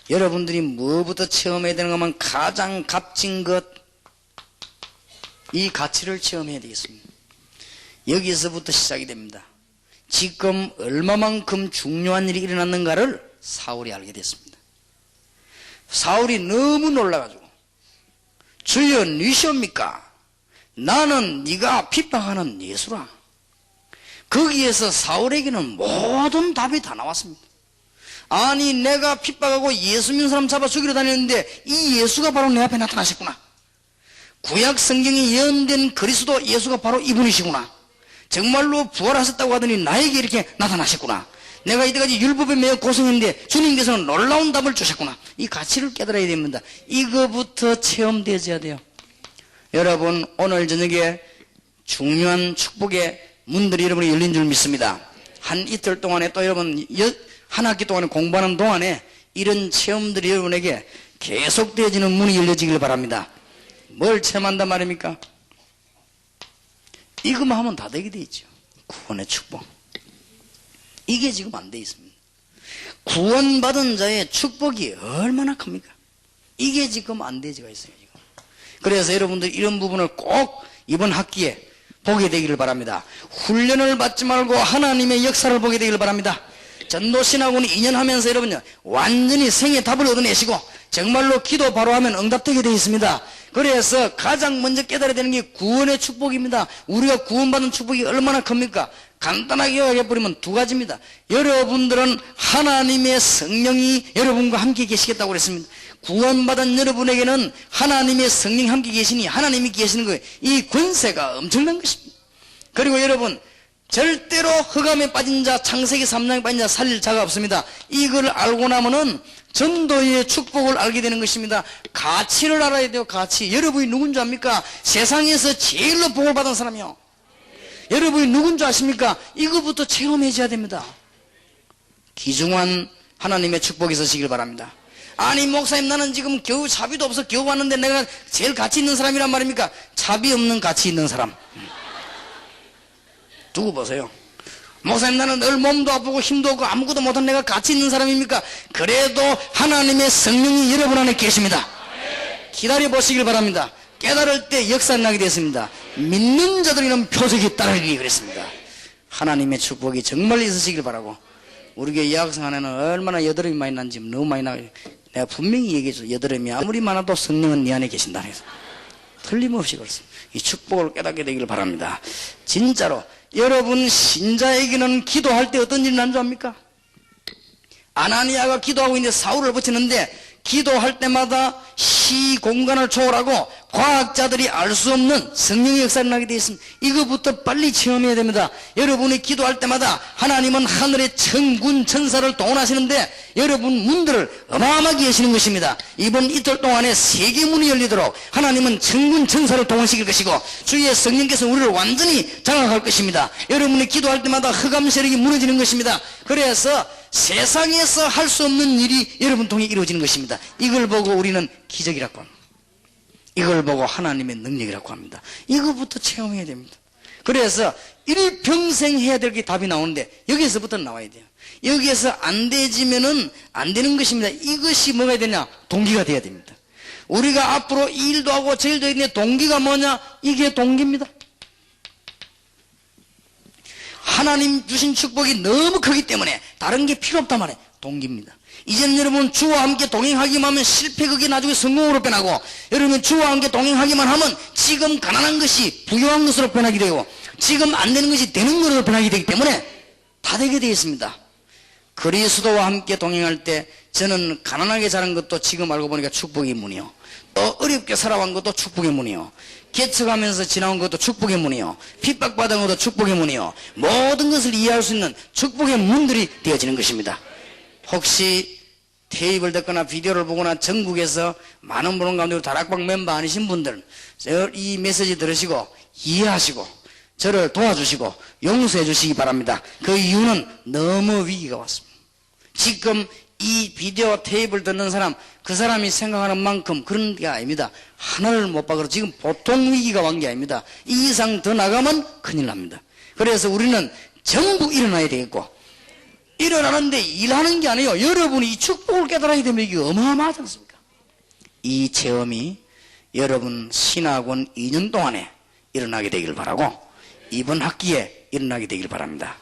Speaker 2: 여러분들이 뭐부터 체험해야 되는가 하면 가장 값진 것, 이 가치를 체험해야 되겠습니다. 여기서부터 시작이 됩니다. 지금 얼마만큼 중요한 일이 일어났는가를 사울이 알게 됐습니다. 사울이 너무 놀라가지고 주여 니시옵니까? 나는 네가 핍박하는 예수라. 거기에서 사울에게는 모든 답이 다 나왔습니다. 아니 내가 핍박하고 예수 믿는 사람 잡아 죽이러 다녔는데 이 예수가 바로 내 앞에 나타나셨구나. 구약 성경에 예언된 그리스도 예수가 바로 이분이시구나. 정말로 부활하셨다고 하더니 나에게 이렇게 나타나셨구나. 내가 이때까지 율법에 매여 고생했는데 주님께서는 놀라운 답을 주셨구나. 이 가치를 깨달아야 됩니다. 이거부터 체험되어야 돼요. 여러분 오늘 저녁에 중요한 축복의 문들이 여러분이 열린 줄 믿습니다. 한 이틀 동안에 또 여러분 한 학기 동안에 공부하는 동안에 이런 체험들이 여러분에게 계속되어지는 문이 열려지길 바랍니다. 뭘 체험한단 말입니까? 이것만 하면 다 되게 돼 있죠. 구원의 축복. 이게 지금 안 돼 있습니다. 구원받은 자의 축복이 얼마나 큽니까? 이게 지금 안 되지가 있어요. 지금. 그래서 여러분들 이런 부분을 꼭 이번 학기에 보게 되기를 바랍니다. 훈련을 받지 말고 하나님의 역사를 보게 되기를 바랍니다. 전도신학원 2년 하면서 여러분요 완전히 생의 답을 얻어내시고 정말로 기도 바로 하면 응답되게 되어 있습니다. 그래서 가장 먼저 깨달아야 되는 게 구원의 축복입니다. 우리가 구원받은 축복이 얼마나 큽니까? 간단하게 요약해버리면 두 가지입니다. 여러분들은 하나님의 성령이 여러분과 함께 계시겠다고 그랬습니다. 구원받은 여러분에게는 하나님의 성령이 함께 계시니 하나님이 계시는 거예요. 이 권세가 엄청난 것입니다. 그리고 여러분 절대로 흑암에 빠진 자, 창세기 3장에 빠진 자 살릴 자가 없습니다. 이걸 알고 나면은 전도의 축복을 알게 되는 것입니다. 가치를 알아야 돼요. 가치. 여러분이 누군지 압니까? 세상에서 제일로 복을 받은 사람이요. 여러분이 누군지 아십니까? 이거부터 체험해줘야 됩니다. 귀중한 하나님의 축복이 있으시길 바랍니다. 아니 목사님 나는 지금 겨우 자비도 없어 겨우 왔는데 내가 제일 가치 있는 사람이란 말입니까? 자비 없는 가치 있는 사람 두고 보세요. 목사님 나는 늘 몸도 아프고 힘도 없고 아무것도 못한 내가 가치 있는 사람입니까? 그래도 하나님의 성령이 여러분 안에 계십니다. 기다려 보시길 바랍니다. 깨달을 때 역사 나게 됐습니다. 믿는 자들이는 표적이 따르기 그랬습니다. 하나님의 축복이 정말 있으시길 바라고 우리 교회 여학생 안에는 얼마나 여드름이 많이 난지 너무 많이 나요. 내가 분명히 얘기했죠. 여드름이 아무리 많아도 성령은 네 안에 계신다 해서 틀림없이 그렇습니다. 이 축복을 깨닫게 되기를 바랍니다. 진짜로 여러분 신자에게는 기도할 때 어떤 일이 난 줄 압니까? 아나니아가 기도하고 있는데 사울을 붙였는데 기도할 때마다 시 공간을 초월하고 과학자들이 알 수 없는 성령의 역사를 나게 되어 있습니다. 이거부터 빨리 체험해야 됩니다. 여러분이 기도할 때마다 하나님은 하늘의 천군 천사를 동원하시는데 여러분 문들을 어마어마하게 여시는 것입니다. 이번 이틀 동안에 세계 문이 열리도록 하나님은 천군 천사를 동원시킬 것이고 주의 성령께서 우리를 완전히 장악할 것입니다. 여러분이 기도할 때마다 흑암 세력이 무너지는 것입니다. 그래서 세상에서 할 수 없는 일이 여러분 통해 이루어지는 것입니다. 이걸 보고 우리는 기적이라고 합니다. 이걸 보고 하나님의 능력이라고 합니다. 이거부터 체험해야 됩니다. 그래서 일평생 해야 될 게 답이 나오는데 여기서부터 나와야 돼요. 여기에서 안 되지면은 안 되는 것입니다. 이것이 뭐가 되냐? 동기가 돼야 됩니다. 우리가 앞으로 이 일도 하고 저 일도 했는데 동기가 뭐냐? 이게 동기입니다. 하나님 주신 축복이 너무 크기 때문에 다른 게 필요 없단 말이에요. 동기입니다. 이제는 여러분 주와 함께 동행하기만 하면 실패 그게 나중에 성공으로 변하고, 여러분 주와 함께 동행하기만 하면 지금 가난한 것이 부유한 것으로 변하게 되고, 지금 안 되는 것이 되는 것으로 변하게 되기 때문에 다 되게 되어 있습니다. 그리스도와 함께 동행할 때 저는 가난하게 자란 것도 지금 알고 보니까 축복의 문이요, 또 어렵게 살아온 것도 축복의 문이요, 개척하면서 지나온 것도 축복의 문이요, 핍박받은 것도 축복의 문이요, 모든 것을 이해할 수 있는 축복의 문들이 되어지는 것입니다. 혹시 테이프를 듣거나 비디오를 보거나 전국에서 많은 분들 가운데 다락방 멤버 아니신 분들, 이 메시지 들으시고 이해하시고 저를 도와주시고 용서해 주시기 바랍니다. 그 이유는 너무 위기가 왔습니다. 지금 이 비디오 테이프를 듣는 사람, 그 사람이 생각하는 만큼 그런 게 아닙니다. 하나를 못 박으러 지금 보통 위기가 온 게 아닙니다. 이 이상 더 나가면 큰일 납니다. 그래서 우리는 전부 일어나야 되겠고, 일어나는데 일하는 게 아니에요. 여러분이 이 축복을 깨달아야 되면 이게 어마어마하지 않습니까? 이 체험이 여러분 신학원 2년 동안에 일어나게 되길 바라고, 이번 학기에 일어나게 되길 바랍니다.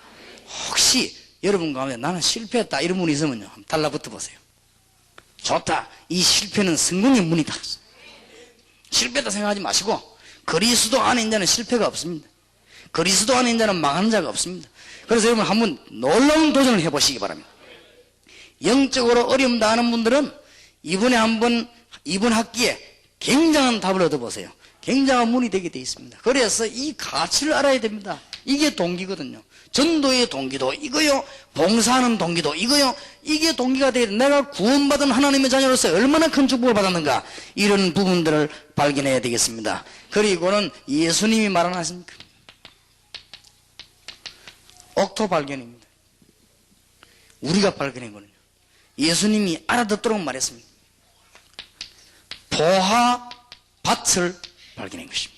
Speaker 2: 혹시 여러분 가운데 나는 실패했다 이런 분이 있으면요, 한번 달라붙어 보세요. 좋다, 이 실패는 성공의 문이다. 실패했다 생각하지 마시고, 그리스도 안에 있는 자는 실패가 없습니다. 그리스도 안에 있는 자는 망하는 자가 없습니다. 그래서 여러분 한번 놀라운 도전을 해보시기 바랍니다. 영적으로 어려움 당하는 분들은 이번 학기에 굉장한 답을 얻어보세요. 굉장한 문이 되게 되어 있습니다. 그래서 이 가치를 알아야 됩니다. 이게 동기거든요. 전도의 동기도 이거요, 봉사하는 동기도 이거요, 이게 동기가 되어 내가 구원받은 하나님의 자녀로서 얼마나 큰 축복을 받았는가, 이런 부분들을 발견해야 되겠습니다. 그리고는 예수님이 말 안 하십니까? 옥토 발견입니다. 우리가 발견했거든요. 예수님이 알아듣도록 말했습니다. 보화밭을 발견한 것입니다.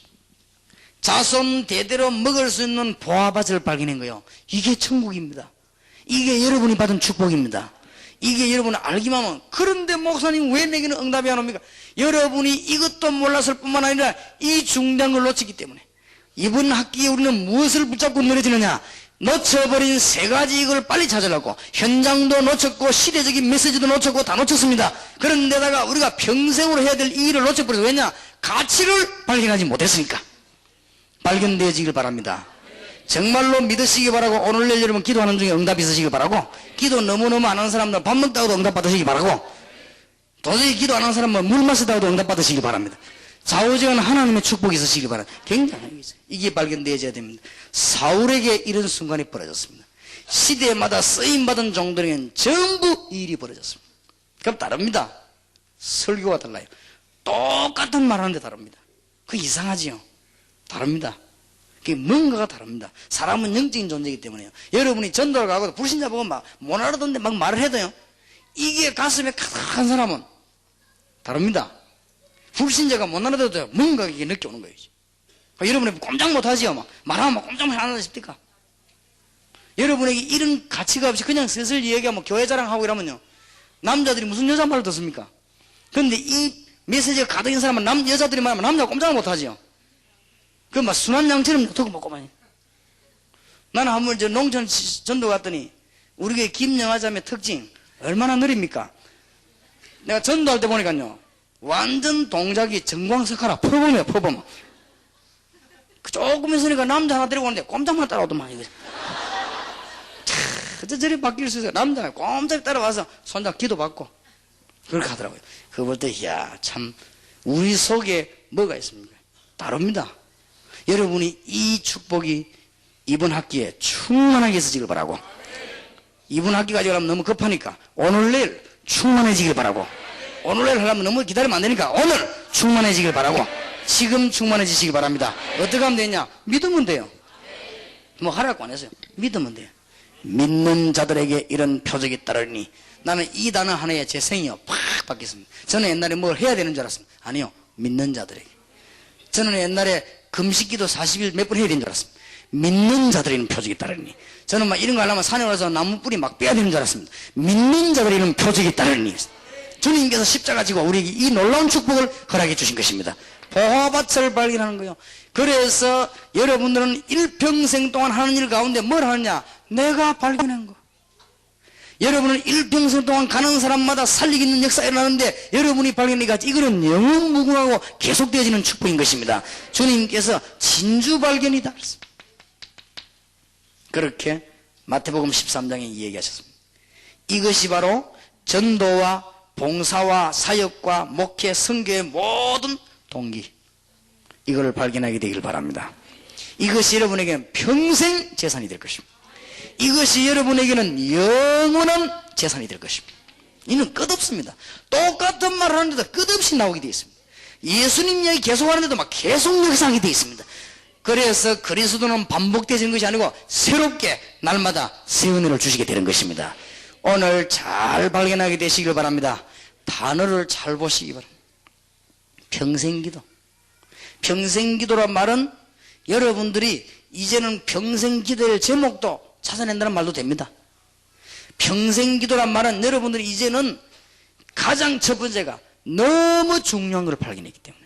Speaker 2: 자손 대대로 먹을 수 있는 보화밭을 발견한 거예요. 이게 천국입니다. 이게 여러분이 받은 축복입니다. 이게 여러분이 알기만 하면, 그런데 목사님 왜 내게는 응답이 안 옵니까? 여러분이 이것도 몰랐을 뿐만 아니라 이 중대한 걸 놓치기 때문에. 이번 학기에 우리는 무엇을 붙잡고 늘어지느냐? 놓쳐버린 세 가지 이걸 빨리 찾으려고 현장도 놓쳤고 시대적인 메시지도 놓쳤고 다 놓쳤습니다. 그런데다가 우리가 평생으로 해야 될 이 일을 놓쳐버려서, 왜냐? 가치를 발견하지 못했으니까. 발견되어지길 바랍니다. 정말로 믿으시기 바라고, 오늘 내일 여러분 기도하는 중에 응답이 있으시길 바라고, 기도 너무너무 안 하는 사람들 밥 먹다가도 응답 받으시기 바라고, 도저히 기도 안 하는 사람은 물 마시다가도 응답 받으시기 바랍니다. 좌우지간 하나님의 축복이 있으시길 바랍니다. 굉장히 이게 발견되어져야 됩니다. 사울에게 이런 순간이 벌어졌습니다. 시대마다 쓰임받은 종들에게는 전부 이 일이 벌어졌습니다. 그럼 다릅니다. 설교가 달라요. 똑같은 말 하는데 다릅니다. 그게 이상하지요. 다릅니다. 그게 뭔가가 다릅니다. 사람은 영적인 존재이기 때문에요. 여러분이 전도를 가고 불신자 보고 막 못 알아듣는데 막 말을 해도요, 이게 가슴에 가득한 사람은 다릅니다. 불신자가 못 알아듣어도 뭔가 이게 느껴오는 거예요. 여러분이 꼼짝 못하지요. 막 말하면 꼼짝 못 하십니까? 여러분에게 이런 가치가 없이 그냥 슬슬 얘기하면 교회 자랑하고 이러면요, 남자들이 무슨 여자 말을 듣습니까? 그런데 이 메시지가 가득인 사람은 여자들이 말하면 남자가 꼼짝을 못하지요. 그 막 순한 양처럼 듣고 먹고만. 나는 한번 저 농촌 전도 갔더니 우리 교회 김영하자매 특징 얼마나 느립니까? 내가 전도할 때 보니까요, 완전 동작이 정광석하라 표범이에요. 표범. 조금 있으니까 남자 하나 데리고 오는데 꼼짝만 따라오더만. 이거 저리 바뀔 수 있어요. 남자가 꼼짝 따라와서 손잡 기도받고 그렇게 하더라고요. 그거 볼 때 이야, 참 우리 속에 뭐가 있습니까? 다릅니다. 여러분이 이 축복이 이번 학기에 충만하게 있어지길 바라고, 이번 학기까지 가려면 너무 급하니까 오늘 내일 충만해지길 바라고, 오늘 내일 하려면 너무 기다리면 안 되니까 오늘 충만해지길 바라고, 지금 충만해지시길 바랍니다. 어떻게 하면 되냐? 믿으면 돼요. 뭐 하라고 안 했어요. 믿으면 돼요. 믿는 자들에게 이런 표적이 따르니, 나는 이 단어 하나에 제 생이요 팍 바뀌었습니다. 저는 옛날에 뭘 해야 되는 줄 알았습니다. 아니요, 믿는 자들에게. 저는 옛날에 금식기도 40일 몇 번 해야 되는 줄 알았습니다. 믿는 자들에게는 표적이 따르니. 저는 막 이런 거 하려면 산에 올라서 나무 뿌리 막 빼야 되는 줄 알았습니다. 믿는 자들에게는 표적이 따르니. 주님께서 십자가 지고 우리에게 이 놀라운 축복을 허락해 주신 것입니다. 보화밭을 발견하는 거예요. 그래서 여러분들은 일평생 동안 하는 일 가운데 뭘 하느냐? 내가 발견한 거. 여러분은 일평생 동안 가는 사람마다 살리기 있는 역사가 일어나는데 여러분이 발견하기가 이거는 영원 무궁하고 계속되어지는 축복인 것입니다. 주님께서 진주 발견이다. 그렇게 마태복음 13장에 이야기하셨습니다. 이것이 바로 전도와 봉사와 사역과 목회, 선교의 모든 동기, 이걸 발견하게 되길 바랍니다. 이것이 여러분에게는 평생 재산이 될 것입니다. 이것이 여러분에게는 영원한 재산이 될 것입니다. 이는 끝없습니다. 똑같은 말을 하는데도 끝없이 나오게 되어 있습니다. 예수님 이야기 계속 하는데도 막 계속 역사하게 되어 있습니다. 그래서 그리스도는 반복되는 것이 아니고 새롭게 날마다 새 은혜를 주시게 되는 것입니다. 오늘 잘 발견하게 되시길 바랍니다. 단어를 잘 보시기 바랍니다. 평생기도. 평생기도란 말은 여러분들이 이제는 평생기도의 제목도 찾아낸다는 말도 됩니다. 평생기도란 말은 여러분들이 이제는 가장 첫 번째가 너무 중요한 것을 발견했기 때문에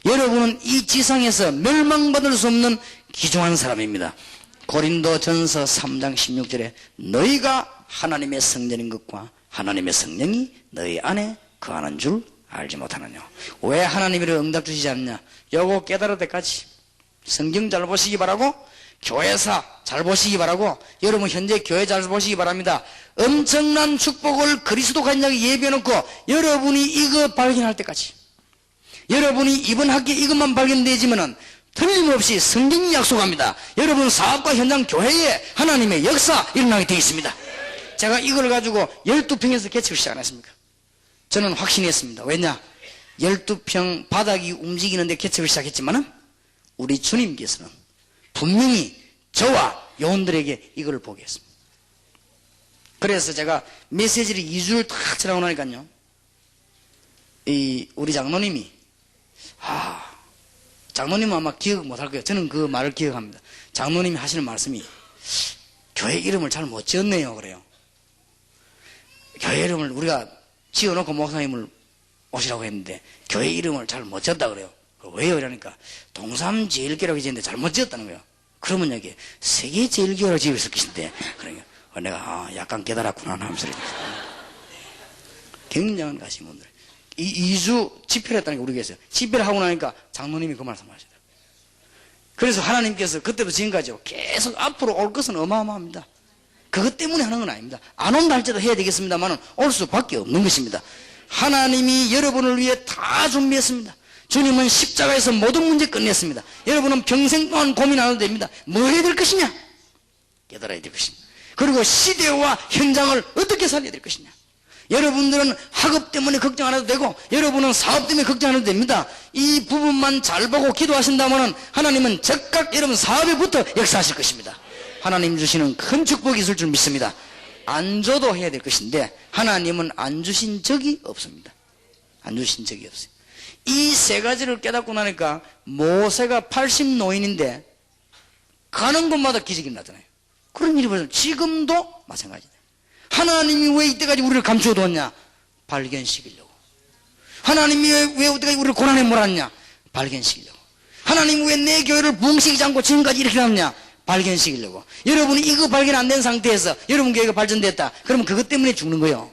Speaker 2: 여러분은 이 지상에서 멸망받을 수 없는 귀중한 사람입니다. 고린도전서 3장 16절에 너희가 하나님의 성전인 것과 하나님의 성령이 너희 안에 거하는 줄 알지 못하느냐. 왜 하나님이 응답 주시지 않느냐. 요거 깨달을 때까지 성경 잘 보시기 바라고, 교회사 잘 보시기 바라고, 여러분 현재 교회 잘 보시기 바랍니다. 엄청난 축복을 그리스도 간장에 예비해놓고 여러분이 이거 발견할 때까지, 여러분이 이번 학기에 이것만 발견되지만은 틀림없이 성경이 약속합니다. 여러분 사업과 현장 교회에 하나님의 역사 일어나게 되어 있습니다. 제가 이걸 가지고 12평에서 개척을 시작했습니까? 저는 확신했습니다. 왜냐? 12평 바닥이 움직이는데 개척을 시작했지만은 우리 주님께서는 분명히 저와 요원들에게 이걸 보게 했습니다. 그래서 제가 메시지를 2주를 탁 지나고 나니까요, 우리 장로님이, 장로님은 아마 기억 못할 거예요. 저는 그 말을 기억합니다. 장로님이 하시는 말씀이, 교회 이름을 잘 못 지었네요. 그래요. 교회 이름을 우리가 지어놓고 목사님을 오시라고 했는데 교회 이름을 잘 못 지었다 그래요. 왜요? 이러니까 동삼제일교라고 지었는데 잘못 지었다는 거예요. 그러면 여기 세계제일교라고 지었을 것인데, 그러니까 내가 약간 깨달았구나 하면서 굉장한 가신 분들. 2주 집회를 했다는 게 우리 계세요. 집회를 하고 나니까 장로님이 그 말씀하시더라고요. 그래서 하나님께서 그때부터 지금까지 계속 앞으로 올 것은 어마어마합니다. 그것 때문에 하는 건 아닙니다. 안 온다 할지도 해야 되겠습니다만 올 수밖에 없는 것입니다. 하나님이 여러분을 위해 다 준비했습니다. 주님은 십자가에서 모든 문제 끝냈습니다. 여러분은 평생 동안 고민 안 해도 됩니다. 뭐 해야 될 것이냐? 깨달아야 될 것입니다. 그리고 시대와 현장을 어떻게 살려야 될 것이냐? 여러분들은 학업 때문에 걱정 안 해도 되고, 여러분은 사업 때문에 걱정 안 해도 됩니다. 이 부분만 잘 보고 기도하신다면 하나님은 즉각 여러분 사업에부터 역사하실 것입니다. 하나님 주시는 큰 축복이 있을 줄 믿습니다. 안 줘도 해야 될 것인데 하나님은 안 주신 적이 없습니다. 안 주신 적이 없어요. 이 세 가지를 깨닫고 나니까 모세가 80 노인인데 가는 곳마다 기적이 나잖아요. 그런 일이 벌써 지금도 마찬가지다. 하나님이 왜 이때까지 우리를 감추어두었냐? 발견시키려고. 하나님이 왜 이때까지 우리를 고난에 몰았냐? 발견시키려고. 하나님이 왜 내 교회를 부흥시키지 않고 지금까지 이렇게 놨냐? 발견시키려고. 여러분이 이거 발견 안 된 상태에서 여러분 교회가 발전됐다, 그러면 그것 때문에 죽는 거예요.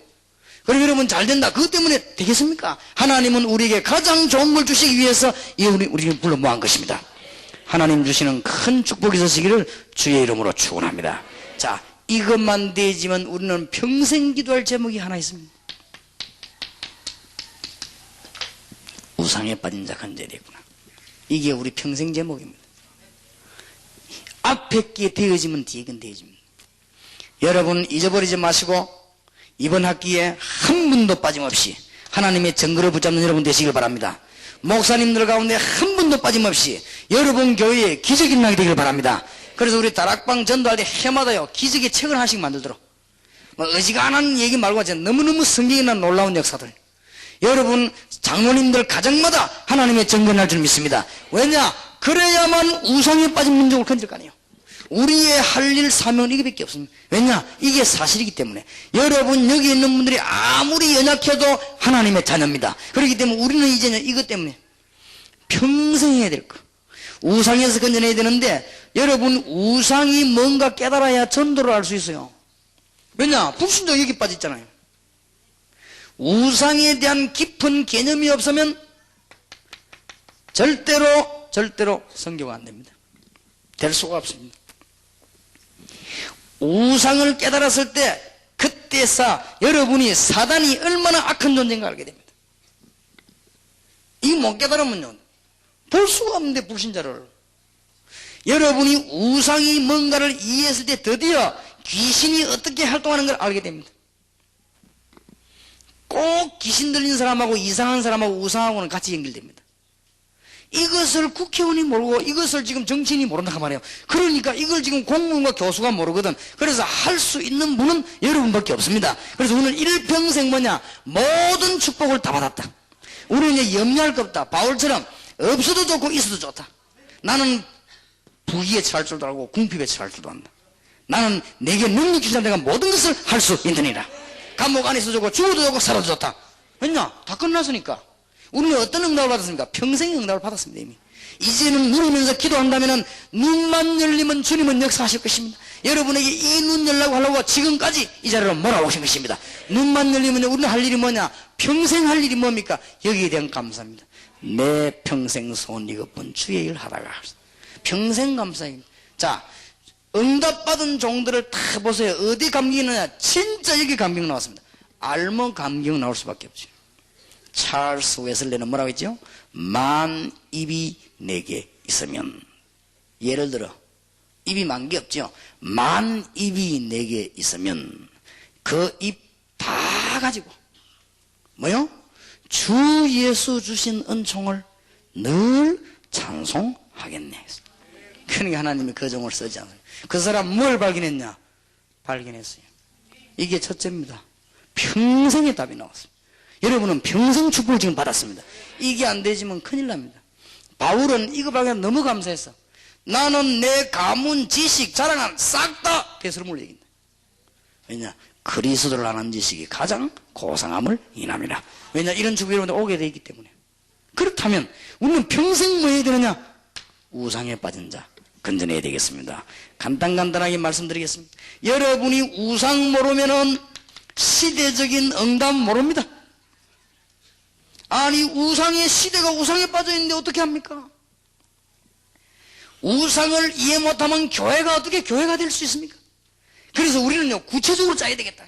Speaker 2: 그럼 여러분 잘 된다, 그것 때문에 되겠습니까? 하나님은 우리에게 가장 좋은 걸 주시기 위해서 우리를 불러 모은 것입니다. 하나님 주시는 큰 축복이 있으시기를 주의 이름으로 축원합니다. 자, 이것만 되지만 우리는 평생 기도할 제목이 하나 있습니다. 우상에 빠진 자한 자리구나. 이게 우리 평생 제목입니다. 앞에 게 되어지면 뒤에 건 되어집니다. 여러분 잊어버리지 마시고 이번 학기에 한 분도 빠짐없이 하나님의 정글을 붙잡는 여러분 되시길 바랍니다. 목사님들 가운데 한 분도 빠짐없이 여러분 교회에 기적이 일어나게 되길 바랍니다. 그래서 우리 다락방 전도할 때 해마다요 기적의 책을 하나씩 만들도록, 어지간한 얘기 말고 너무너무 성경에 난 놀라운 역사들, 여러분 장로님들 가정마다 하나님의 정건할 줄 믿습니다. 왜냐? 그래야만 우상에 빠진 민족을 건질 거 아니에요. 우리의 할 일 사명은 이게밖에 없습니다. 왜냐? 이게 사실이기 때문에. 여러분 여기 있는 분들이 아무리 연약해도 하나님의 자녀입니다. 그렇기 때문에 우리는 이제 이것 때문에 평생 해야 될 거, 우상에서 건져내야 되는데, 여러분 우상이 뭔가 깨달아야 전도를 할 수 있어요. 왜냐? 불신자 여기 빠져있잖아요. 우상에 대한 깊은 개념이 없으면 절대로 선교가 안 됩니다. 될 수가 없습니다. 우상을 깨달았을 때 그때서 여러분이 사단이 얼마나 악한 존재인가 알게 됩니다. 이거 못 깨달으면요, 볼 수가 없는데, 불신자를. 여러분이 우상이 뭔가를 이해했을 때 드디어 귀신이 어떻게 활동하는 걸 알게 됩니다. 꼭 귀신 들린 사람하고 이상한 사람하고 우상하고는 같이 연결됩니다. 이것을 국회의원이 모르고 이것을 지금 정치인이 모른단 말이에요. 그러니까 이걸 지금 공무원과 교수가 모르거든. 그래서 할 수 있는 분은 여러분밖에 없습니다. 그래서 우리는 일평생 뭐냐, 모든 축복을 다 받았다. 우리는 이제 염려할 거 없다. 바울처럼 없어도 좋고 있어도 좋다. 나는 부귀에 처할 줄도 알고 궁핍에 처할 줄도 안다. 나는 내게 능력 주신 내가 모든 것을 할 수 있느니라. 감옥 안에서 좋고 죽어도 좋고 살아도 좋다. 왜냐? 다 끝났으니까. 우리는 어떤 응답을 받았습니까? 평생의 응답을 받았습니다. 이미. 이제는 누리면서 기도한다면 눈만 열리면 주님은 역사하실 것입니다. 여러분에게 이 눈 열라고 하려고 지금까지 이 자리로 몰아오신 것입니다. 눈만 열리면 우리는 할 일이 뭐냐? 평생 할 일이 뭡니까? 여기에 대한 감사입니다. 내 평생 소원 이것뿐 주의 일 하다가 평생 감사입니다. 자, 응답받은 종들을 다 보세요. 어디 감격이 나냐? 진짜 여기 감격 나왔습니다. 알면 감격 나올 수밖에 없죠. 찰스 웨슬리는 뭐라고 했죠? 만 입이 내게 있으면, 예를 들어 입이 만 개 없죠. 만 입이 내게 있으면 그 입 다 가지고 뭐요? 주 예수 주신 은총을 늘 찬송하겠네. 그러니까 하나님이 그 종을 쓰지 않아요. 그 사람 뭘 발견했냐? 발견했어요. 이게 첫째입니다. 평생의 답이 나왔습니다. 여러분은 평생 축복을 지금 받았습니다. 이게 안 되지만 큰일 납니다. 바울은 이거 발견 너무 감사했어. 나는 내 가문, 지식, 자랑은 싹 다 배설물로 얘긴다. 왜냐? 그리스도를 아는 지식이 가장 고상함을 인함이라. 왜냐? 이런 축복이 여러분들 오게 돼 있기 때문에. 그렇다면 우리는 평생 뭐 해야 되느냐? 우상에 빠진 자 건져내야 되겠습니다. 간단하게 말씀드리겠습니다. 여러분이 우상 모르면은 시대적인 응답 모릅니다. 아니, 우상의 시대가 우상에 빠져있는데 어떻게 합니까? 우상을 이해 못하면 교회가 어떻게 교회가 될 수 있습니까? 그래서 우리는요, 구체적으로 짜야 되겠다.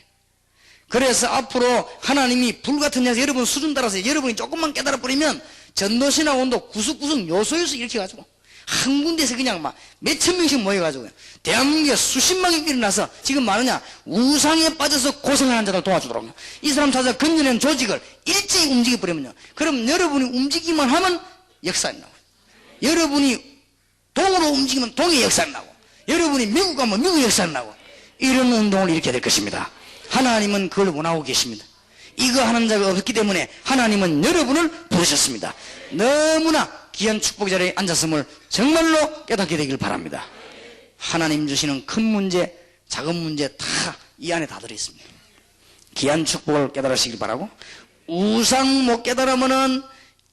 Speaker 2: 그래서 앞으로 하나님이 불같은 데서 여러분 수준 따라서 여러분이 조금만 깨달아버리면 전도신학 원도 구석구석 요소에서 이렇게 가지고 한 군데서 그냥 막 몇천 명씩 모여가지고 대한민국에 수십만 명이 일어나서 지금 말하냐, 우상에 빠져서 고생하는 자들 도와주도록 이 사람 찾아 건져낸 조직을 일제히 움직여버리면요, 그럼 여러분이 움직이기만 하면 역사에 나와요. 여러분이 동으로 움직이면 동의 역사에 나오고, 여러분이 미국 가면 미국 역사에 나오고, 이런 운동을 일으켜야 될 것입니다. 하나님은 그걸 원하고 계십니다. 이거 하는 자가 없기 때문에 하나님은 여러분을 부르셨습니다. 너무나 귀한 축복의 자리에 앉았음을 정말로 깨닫게 되길 바랍니다. 하나님 주시는 큰 문제, 작은 문제 다 이 안에 다 들어있습니다. 귀한 축복을 깨달으시길 바라고, 우상 못 깨달으면은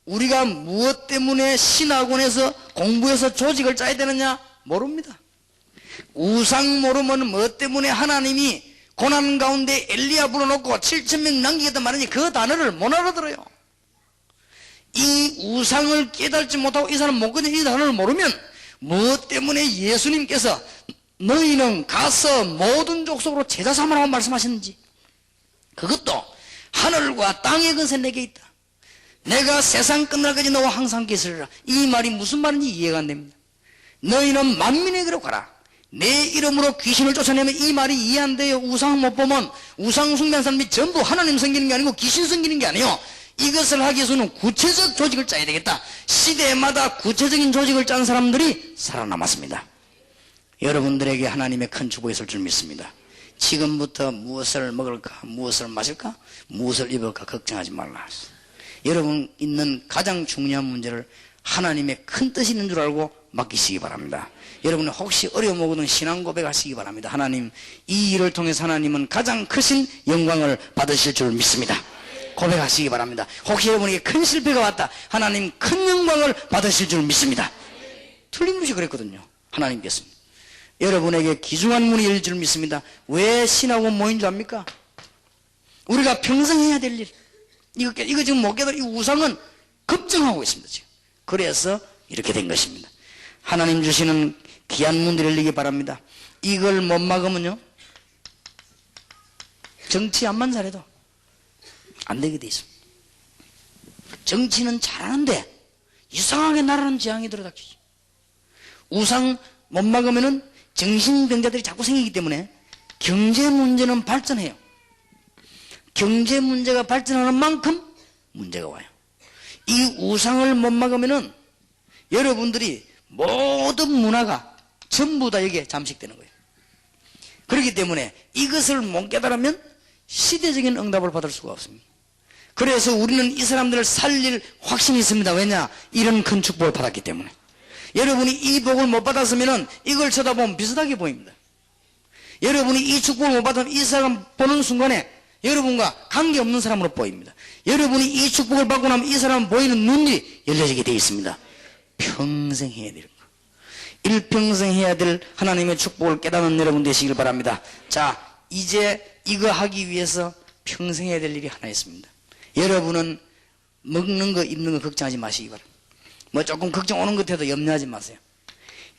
Speaker 2: 우리가 무엇 때문에 신학원에서 공부해서 조직을 짜야 되느냐? 모릅니다. 우상 모르면 뭐 때문에 하나님이 고난 가운데 엘리야 불어놓고 7,000명 남기겠다 말하니 그 단어를 못 알아들어요. 이 우상을 깨달지 못하고 이 사람 못 끊는 이 단어를 모르면 무엇 때문에 예수님께서 너희는 가서 모든 족속으로 제자 삼으라고 말씀하셨는지, 그것도 하늘과 땅의 근세 내게 있다. 내가 세상 끝날까지 너와 항상 함께 있으리라. 이 말이 무슨 말인지 이해가 안 됩니다. 너희는 만민에게로 가라. 내 이름으로 귀신을 쫓아내면 이 말이 이해 안 돼요. 우상 못 보면 우상 숭배한 사람이 전부 하나님 섬기는 게 아니고 귀신 섬기는 게 아니에요. 이것을 하기 위해서는 구체적 조직을 짜야 되겠다. 시대마다 구체적인 조직을 짠 사람들이 살아남았습니다. 여러분들에게 하나님의 큰 축복이 있을 줄 믿습니다. 지금부터 무엇을 먹을까, 무엇을 마실까, 무엇을 입을까 걱정하지 말라. 여러분 있는 가장 중요한 문제를 하나님의 큰 뜻이 있는 줄 알고 맡기시기 바랍니다. 여러분 혹시 어려움 오거든 신앙 고백하시기 바랍니다. 하나님, 이 일을 통해서 하나님은 가장 크신 영광을 받으실 줄 믿습니다. 고백하시기 바랍니다. 혹시 여러분에게 큰 실패가 왔다, 하나님 큰 영광을 받으실 줄 믿습니다. 틀림없이 그랬거든요. 하나님께서 여러분에게 귀중한 문이 열릴 줄 믿습니다. 왜 신하고 모인 줄 압니까? 우리가 평생 해야 될 일. 이거 지금 못 깨달아. 이 우상은 급증하고 있습니다, 지금. 그래서 이렇게 된 것입니다. 하나님 주시는 귀한 문들이 열리기 바랍니다. 이걸 못 막으면요, 정치안만 잘해도 안 되게 돼 있습니다. 정치는 잘하는데 이상하게 나라는 재앙이 들어닥치죠. 우상 못 막으면은 정신병자들이 자꾸 생기기 때문에 경제 문제는 발전해요. 경제 문제가 발전하는 만큼 문제가 와요. 이 우상을 못 막으면은 여러분들이 모든 문화가 전부 다 여기에 잠식되는 거예요. 그렇기 때문에 이것을 못 깨달으면 시대적인 응답을 받을 수가 없습니다. 그래서 우리는 이 사람들을 살릴 확신이 있습니다. 왜냐? 이런 큰 축복을 받았기 때문에. 여러분이 이 복을 못 받았으면 이걸 쳐다보면 비슷하게 보입니다. 여러분이 이 축복을 못 받으면 이 사람 보는 순간에 여러분과 관계없는 사람으로 보입니다. 여러분이 이 축복을 받고 나면 이 사람 보이는 눈이 열려지게 되어 있습니다. 평생 해야 될 거. 일평생 해야 될 하나님의 축복을 깨닫는 여러분 되시길 바랍니다. 자, 이제 이거 하기 위해서 평생 해야 될 일이 하나 있습니다. 여러분은 먹는 거 입는 거 걱정하지 마시기 바랍니다. 뭐 조금 걱정 오는 것 같아도 염려하지 마세요.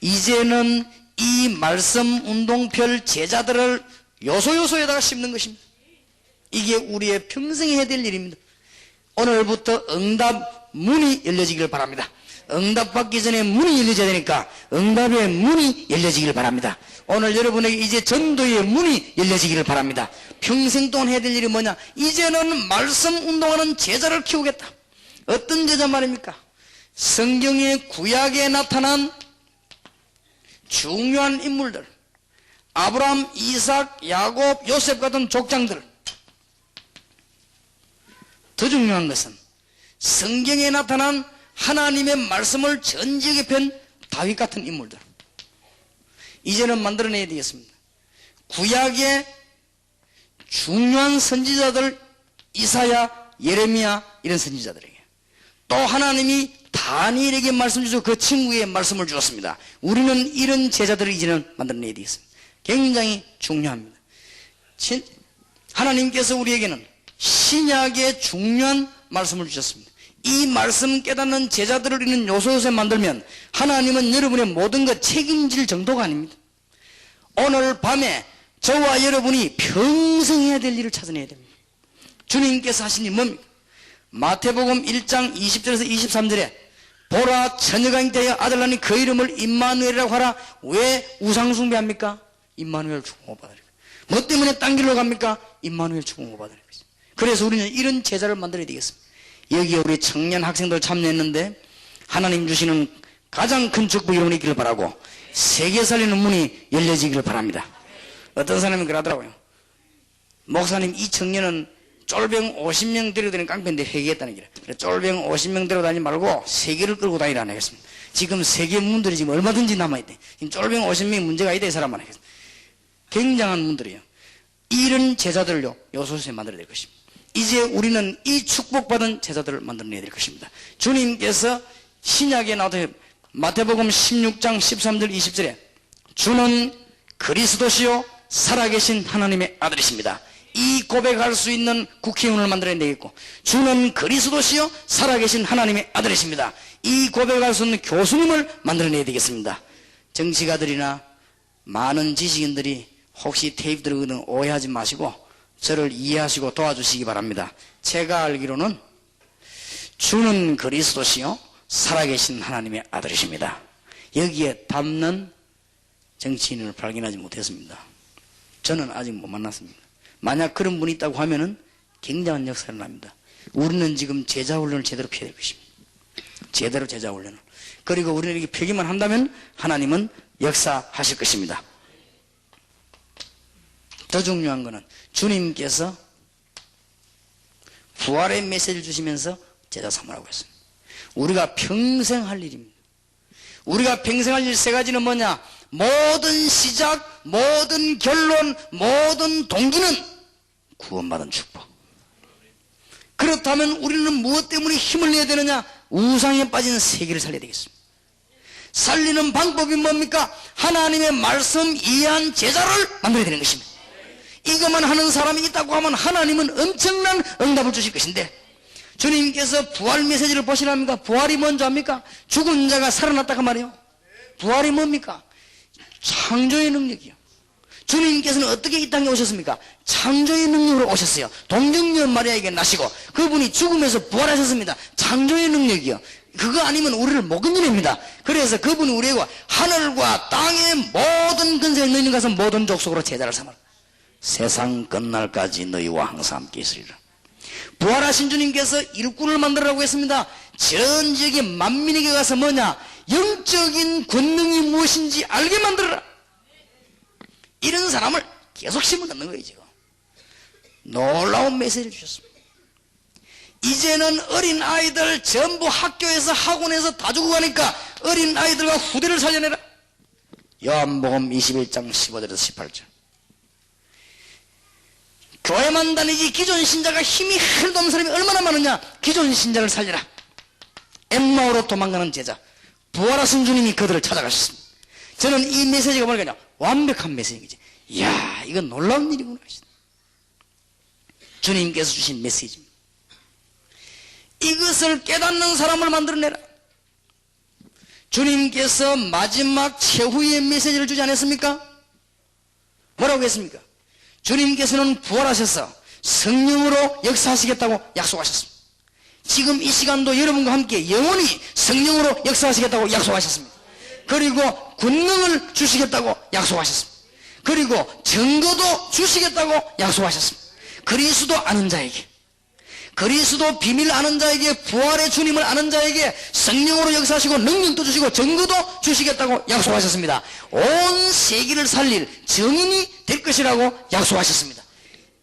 Speaker 2: 이제는 이 말씀 운동별 제자들을 요소요소에다가 씹는 것입니다. 이게 우리의 평생 해야 될 일입니다. 오늘부터 응답 문이 열려지길 바랍니다. 응답 받기 전에 문이 열려져야 되니까 응답의 문이 열려지길 바랍니다. 오늘 여러분에게 이제 전도의 문이 열려지기를 바랍니다. 평생 동안 해야 될 일이 뭐냐? 이제는 말씀 운동하는 제자를 키우겠다. 어떤 제자 말입니까? 성경의 구약에 나타난 중요한 인물들, 아브라함, 이삭, 야곱, 요셉 같은 족장들. 더 중요한 것은 성경에 나타난 하나님의 말씀을 전 지역에 편 다윗 같은 인물들. 이제는 만들어내야 되겠습니다. 구약의 중요한 선지자들, 이사야, 예레미야 이런 선지자들에게, 또 하나님이 다니엘에게 말씀 주시고 그 친구에게 말씀을 주었습니다. 우리는 이런 제자들을 이제는 만들어내야 되겠습니다. 굉장히 중요합니다. 하나님께서 우리에게는 신약의 중요한 말씀을 주셨습니다. 이 말씀 깨닫는 제자들을 있는 요소요소에 만들면 하나님은 여러분의 모든 것 책임질 정도가 아닙니다. 오늘 밤에 저와 여러분이 평생 해야 될 일을 찾아내야 됩니다. 주님께서 하신 일이 뭡니까? 마태복음 1장 20절에서 23절에 보라, 처녀가 잉태하여 아들 낳으니 그 이름을 임마누엘이라고 하라. 왜 우상숭배합니까? 임마누엘 축복을 받으리라. 뭐 때문에 딴 길로 갑니까? 임마누엘 축복을 받으리라. 그래서 우리는 이런 제자를 만들어야 되겠습니다. 여기에 우리 청년 학생들 참여했는데 하나님 주시는 가장 큰 축복이 여러분이 있기를 바라고 세계 살리는 문이 열려지기를 바랍니다. 어떤 사람이 그러더라고요. 목사님, 이 청년은 쫄병 50명 데려다니는 깡패인데 회개했다는 길에. 그래, 쫄병 50명 데려다니지 말고 세계를 끌고 다니라는 하겠습니다. 지금 세계 문들이 지금 얼마든지 남아있대. 지금 쫄병 50명이 문제가 있다 이 사람만 하겠습니다. 굉장한 문들이에요. 이런 제자들을요 요소수에 만들어야 될 것입니다. 이제 우리는 이 축복받은 제자들을 만들어내야 될 것입니다. 주님께서 신약에 나오던 마태복음 16장 13절 20절에 주는 그리스도시요 살아계신 하나님의 아들이십니다. 이 고백할 수 있는 국회의원을 만들어야 되겠고, 주는 그리스도시요 살아계신 하나님의 아들이십니다. 이 고백할 수 있는 교수님을 만들어내야 되겠습니다. 정치가들이나 많은 지식인들이 혹시 테이프 들어오는 오해하지 마시고 저를 이해하시고 도와주시기 바랍니다. 제가 알기로는 주는 그리스도시요 살아계신 하나님의 아들이십니다. 여기에 담는 정치인을 발견하지 못했습니다. 저는 아직 못 만났습니다. 만약 그런 분이 있다고 하면은 굉장한 역사를 납니다. 우리는 지금 제자훈련을 제대로 펴야 될 것입니다. 제대로 제자훈련을. 그리고 우리는 이렇게 펴기만 한다면 하나님은 역사하실 것입니다. 더 중요한 것은 주님께서 부활의 메시지를 주시면서 제자 삼으라고 했습니다. 우리가 평생 할 일입니다. 우리가 평생 할 일 세 가지는 뭐냐? 모든 시작, 모든 결론, 모든 동기는 구원받은 축복. 그렇다면 우리는 무엇 때문에 힘을 내야 되느냐? 우상에 빠진 세계를 살려야 되겠습니다. 살리는 방법이 뭡니까? 하나님의 말씀 이해한 제자를 만들어야 되는 것입니다. 이것만 하는 사람이 있다고 하면 하나님은 엄청난 응답을 주실 것인데, 주님께서 부활 메시지를 보시랍니까? 부활이 뭔지 압니까? 죽은 자가 살아났다고 말이에요. 부활이 뭡니까? 창조의 능력이요. 주님께서는 어떻게 이 땅에 오셨습니까? 창조의 능력으로 오셨어요. 동정녀 마리아에게 나시고 그분이 죽음에서 부활하셨습니다. 창조의 능력이요. 그거 아니면 우리를 못 건져냅니다. 그래서 그분이 우리에게 하늘과 땅의 모든 근세에 너희는 가서 모든 족속으로 제자를 삼아라. 세상 끝날까지 너희와 항상 함께 있으리라. 부활하신 주님께서 일꾼을 만들라고 했습니다. 전 지역의 만민에게 가서 뭐냐? 영적인 권능이 무엇인지 알게 만들어라. 이런 사람을 계속 심어넣는 거예요. 지금 놀라운 메시지를 주셨습니다. 이제는 어린 아이들 전부 학교에서 학원에서 다 죽어가니까 어린 아이들과 후대를 살려내라. 요한복음 21장 15절에서 18절. 교회만 다니지 기존 신자가 힘이 하나도 없는 사람이 얼마나 많으냐. 기존 신자를 살려라. 엠마오로 도망가는 제자, 부활하신 주님이 그들을 찾아가셨습니다. 저는 이 메시지가 뭐냐, 완벽한 메시지지. 이야, 이건 놀라운 일이구나. 주님께서 주신 메시지입니다. 이것을 깨닫는 사람을 만들어내라. 주님께서 마지막 최후의 메시지를 주지 않았습니까? 뭐라고 했습니까? 주님께서는 부활하셔서 성령으로 역사하시겠다고 약속하셨습니다. 지금 이 시간도 여러분과 함께 영원히 성령으로 역사하시겠다고 약속하셨습니다. 그리고 권능을 주시겠다고 약속하셨습니다. 그리고 증거도 주시겠다고 약속하셨습니다. 그리스도 아는 자에게, 그리스도 비밀 아는 자에게, 부활의 주님을 아는 자에게 성령으로 역사하시고 능력도 주시고 증거도 주시겠다고 약속하셨습니다. 온 세계를 살릴 증인이 될 것이라고 약속하셨습니다.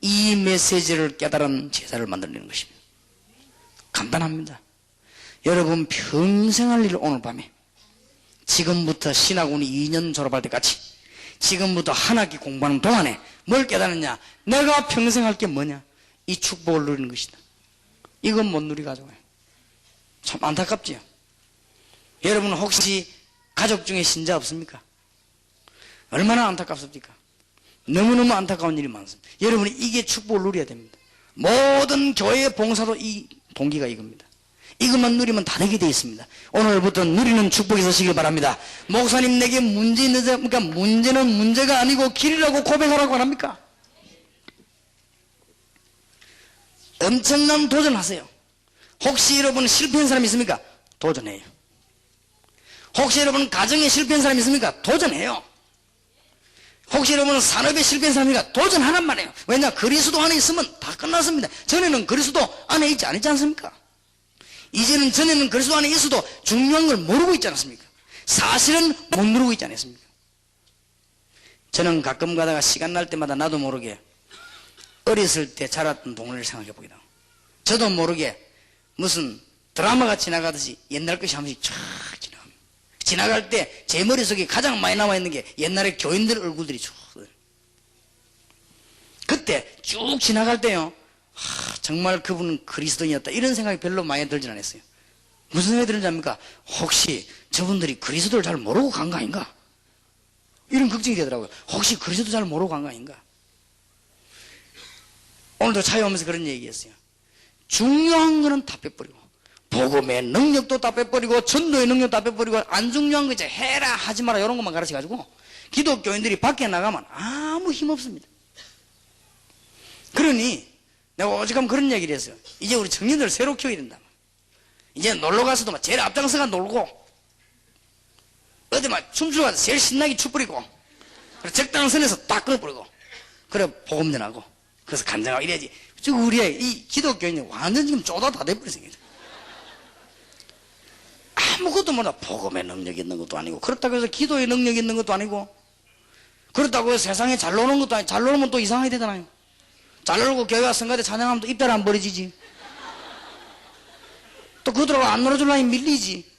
Speaker 2: 이 메시지를 깨달은 제자를 만들어내는 것입니다. 간단합니다. 여러분 평생 할 일을 오늘 밤에, 지금부터 신학원이 2년 졸업할 때까지 지금부터 한 학기 공부하는 동안에 뭘 깨닫느냐? 내가 평생 할 게 뭐냐? 이 축복을 누리는 것이다. 이건 못 누리가지고요. 참 안타깝지요. 여러분 혹시 가족 중에 신자 없습니까? 얼마나 안타깝습니까? 너무너무 안타까운 일이 많습니다. 여러분이 이게 축복을 누려야 됩니다. 모든 교회의 봉사도 이 동기가 이겁니다. 이것만 누리면 다 되게 되어 있습니다. 오늘부터 누리는 축복이 있으시길 바랍니다. 목사님 내게 문제 있는 자, 그러니까 문제는 문제가 아니고 길이라고 고백하라고 합니까? 엄청난 도전하세요. 혹시 여러분 실패한 사람 있습니까? 도전해요. 혹시 여러분 가정에 실패한 사람 있습니까? 도전해요. 혹시 여러분 산업에 실패한 사람입니까? 도전하란 말이에요. 왜냐? 그리스도 안에 있으면 다 끝났습니다. 전에는 그리스도 안에 있지 않았지 않습니까? 이제는 전에는 그리스도 안에 있어도 중요한 걸 모르고 있지 않습니까? 사실은 못 누르고 있지 않습니까? 저는 가끔 가다가 시간 날 때마다 나도 모르게 어렸을 때 자랐던 동네를 생각해 보기도 하고, 저도 모르게 무슨 드라마가 지나가듯이 옛날 것이 한 번씩 쫙 지나갑니다. 지나갈 때 제 머릿속에 가장 많이 남아있는 게 옛날에 교인들 얼굴들이 쭉, 그때 쭉 지나갈 때요, 정말 그분은 그리스도인이었다 이런 생각이 별로 많이 들진 않았어요. 무슨 생각이 드는지 압니까? 혹시 저분들이 그리스도를 잘 모르고 간 거 아닌가? 이런 걱정이 되더라고요. 혹시 그리스도 잘 모르고 간 거 아닌가? 오늘도 차에 오면서 그런 얘기했어요. 중요한 거는 다 빼버리고, 복음의 능력도 다 빼버리고, 전도의 능력도 다 빼버리고, 안 중요한 거 이제 해라 하지 마라 이런 것만 가르쳐가지고 기독교인들이 밖에 나가면 아무 힘 없습니다. 그러니 내가 오직하면 그런 얘기를 했어요. 이제 우리 청년들 새로 키워야 된다. 이제 놀러 가서도 막 제일 앞장서가 놀고, 어디 막 춤추러 가서 제일 신나게 춤부리고, 적당한 선에서 딱 끊어버리고, 그래 복음 전하고, 그래서 간증하고 이래야지. 지금 우리의 이 기독교인이 완전 지금 쪼다 다 돼버렸어요. 아무것도 몰라. 복음의 능력이 있는 것도 아니고, 그렇다고 해서 기도의 능력이 있는 것도 아니고, 그렇다고 해서 세상에 잘 노는 것도 아니고, 잘 놀면 또 이상하게 되잖아요. 잘 놀고 교회 와서 성가대 찬양하면 또 입달 안 버려지지. 또 그들하고 안 놀아주려니 밀리지.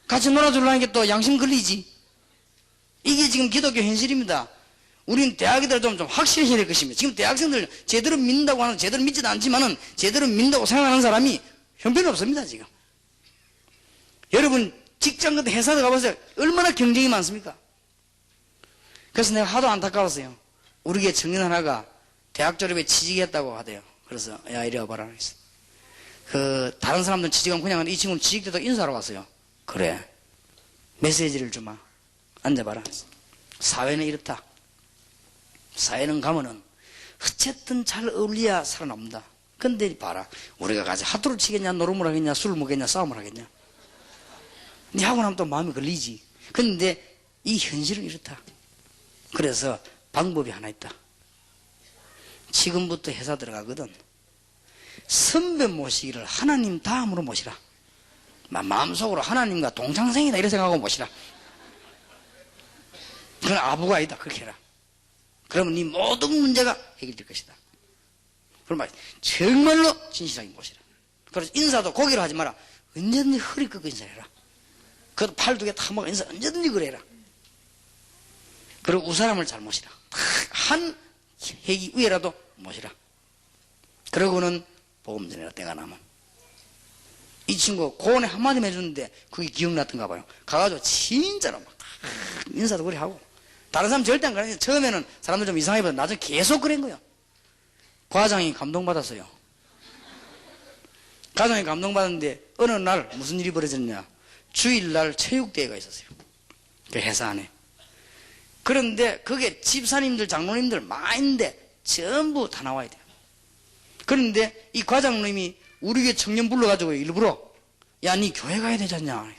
Speaker 2: 같이 놀아주려는 게 또 양심 걸리지. 이게 지금 기독교 현실입니다. 우린 대학이들 좀 확실해야 될 것입니다. 지금 대학생들 제대로 믿는다고 하는, 제대로 믿지도 않지만은 제대로 믿는다고 생각하는 사람이 형편이 없습니다, 지금. 여러분 직장 같은 회사들 가보세요. 얼마나 경쟁이 많습니까? 그래서 내가 하도 안타까웠어요. 우리 교회 청년 하나가 대학 졸업에 취직했다고 하대요. 그래서 야 이리 와봐라 그랬어. 다른 사람들은 취직하면 그냥 이 친구는 취직돼도 인사하러 왔어요. 그래 메시지를 주마 앉아봐라. 사회는 이렇다. 사회는 가면은 어쨌든 잘 어울려야 살아남는다. 근데 봐라 우리가 가서 하도를 치겠냐 노름을 하겠냐 술을 먹겠냐 싸움을 하겠냐. 니 하고 나면 또 마음이 걸리지. 근데 이 현실은 이렇다. 그래서 방법이 하나 있다. 지금부터 회사 들어가거든. 선배 모시기를 하나님 다음으로 모시라. 마음속으로 하나님과 동창생이다 이렇게 생각하고 모시라. 그건 아부가 아니다. 그렇게 해라. 그러면 네 모든 문제가 해결될 것이다. 그럼 정말로 진실하게 모시라. 그래서 인사도 고개로 하지 마라. 언제든지 허리 꺾고 인사해라. 그것도 팔 두 개 다 먹어 인사 언제든지 그래라. 그리고 우사람을 잘 모시라. 한 회기 위에라도 모시라. 그러고는 복음 전해라. 때가 나면. 이 친구 고원에 한마디만 해줬는데 그게 기억났던가 봐요. 가가지고 진짜로 막 인사도 그래 하고. 다른 사람 절대 안 그러는데 처음에는 사람들 좀 이상하게 보다 나중에 계속 그런 거예요. 과장이 감동받았어요. 과장이 감동받았는데 어느 날 무슨 일이 벌어졌냐. 주일날 체육대회가 있었어요. 그 회사 안에. 그런데 그게 집사님들 장로님들 많은데 전부 다 나와야 돼요. 그런데 이 과장님이 우리 교회 청년 불러가지고 일부러 야 니 교회 가야 되지 않냐.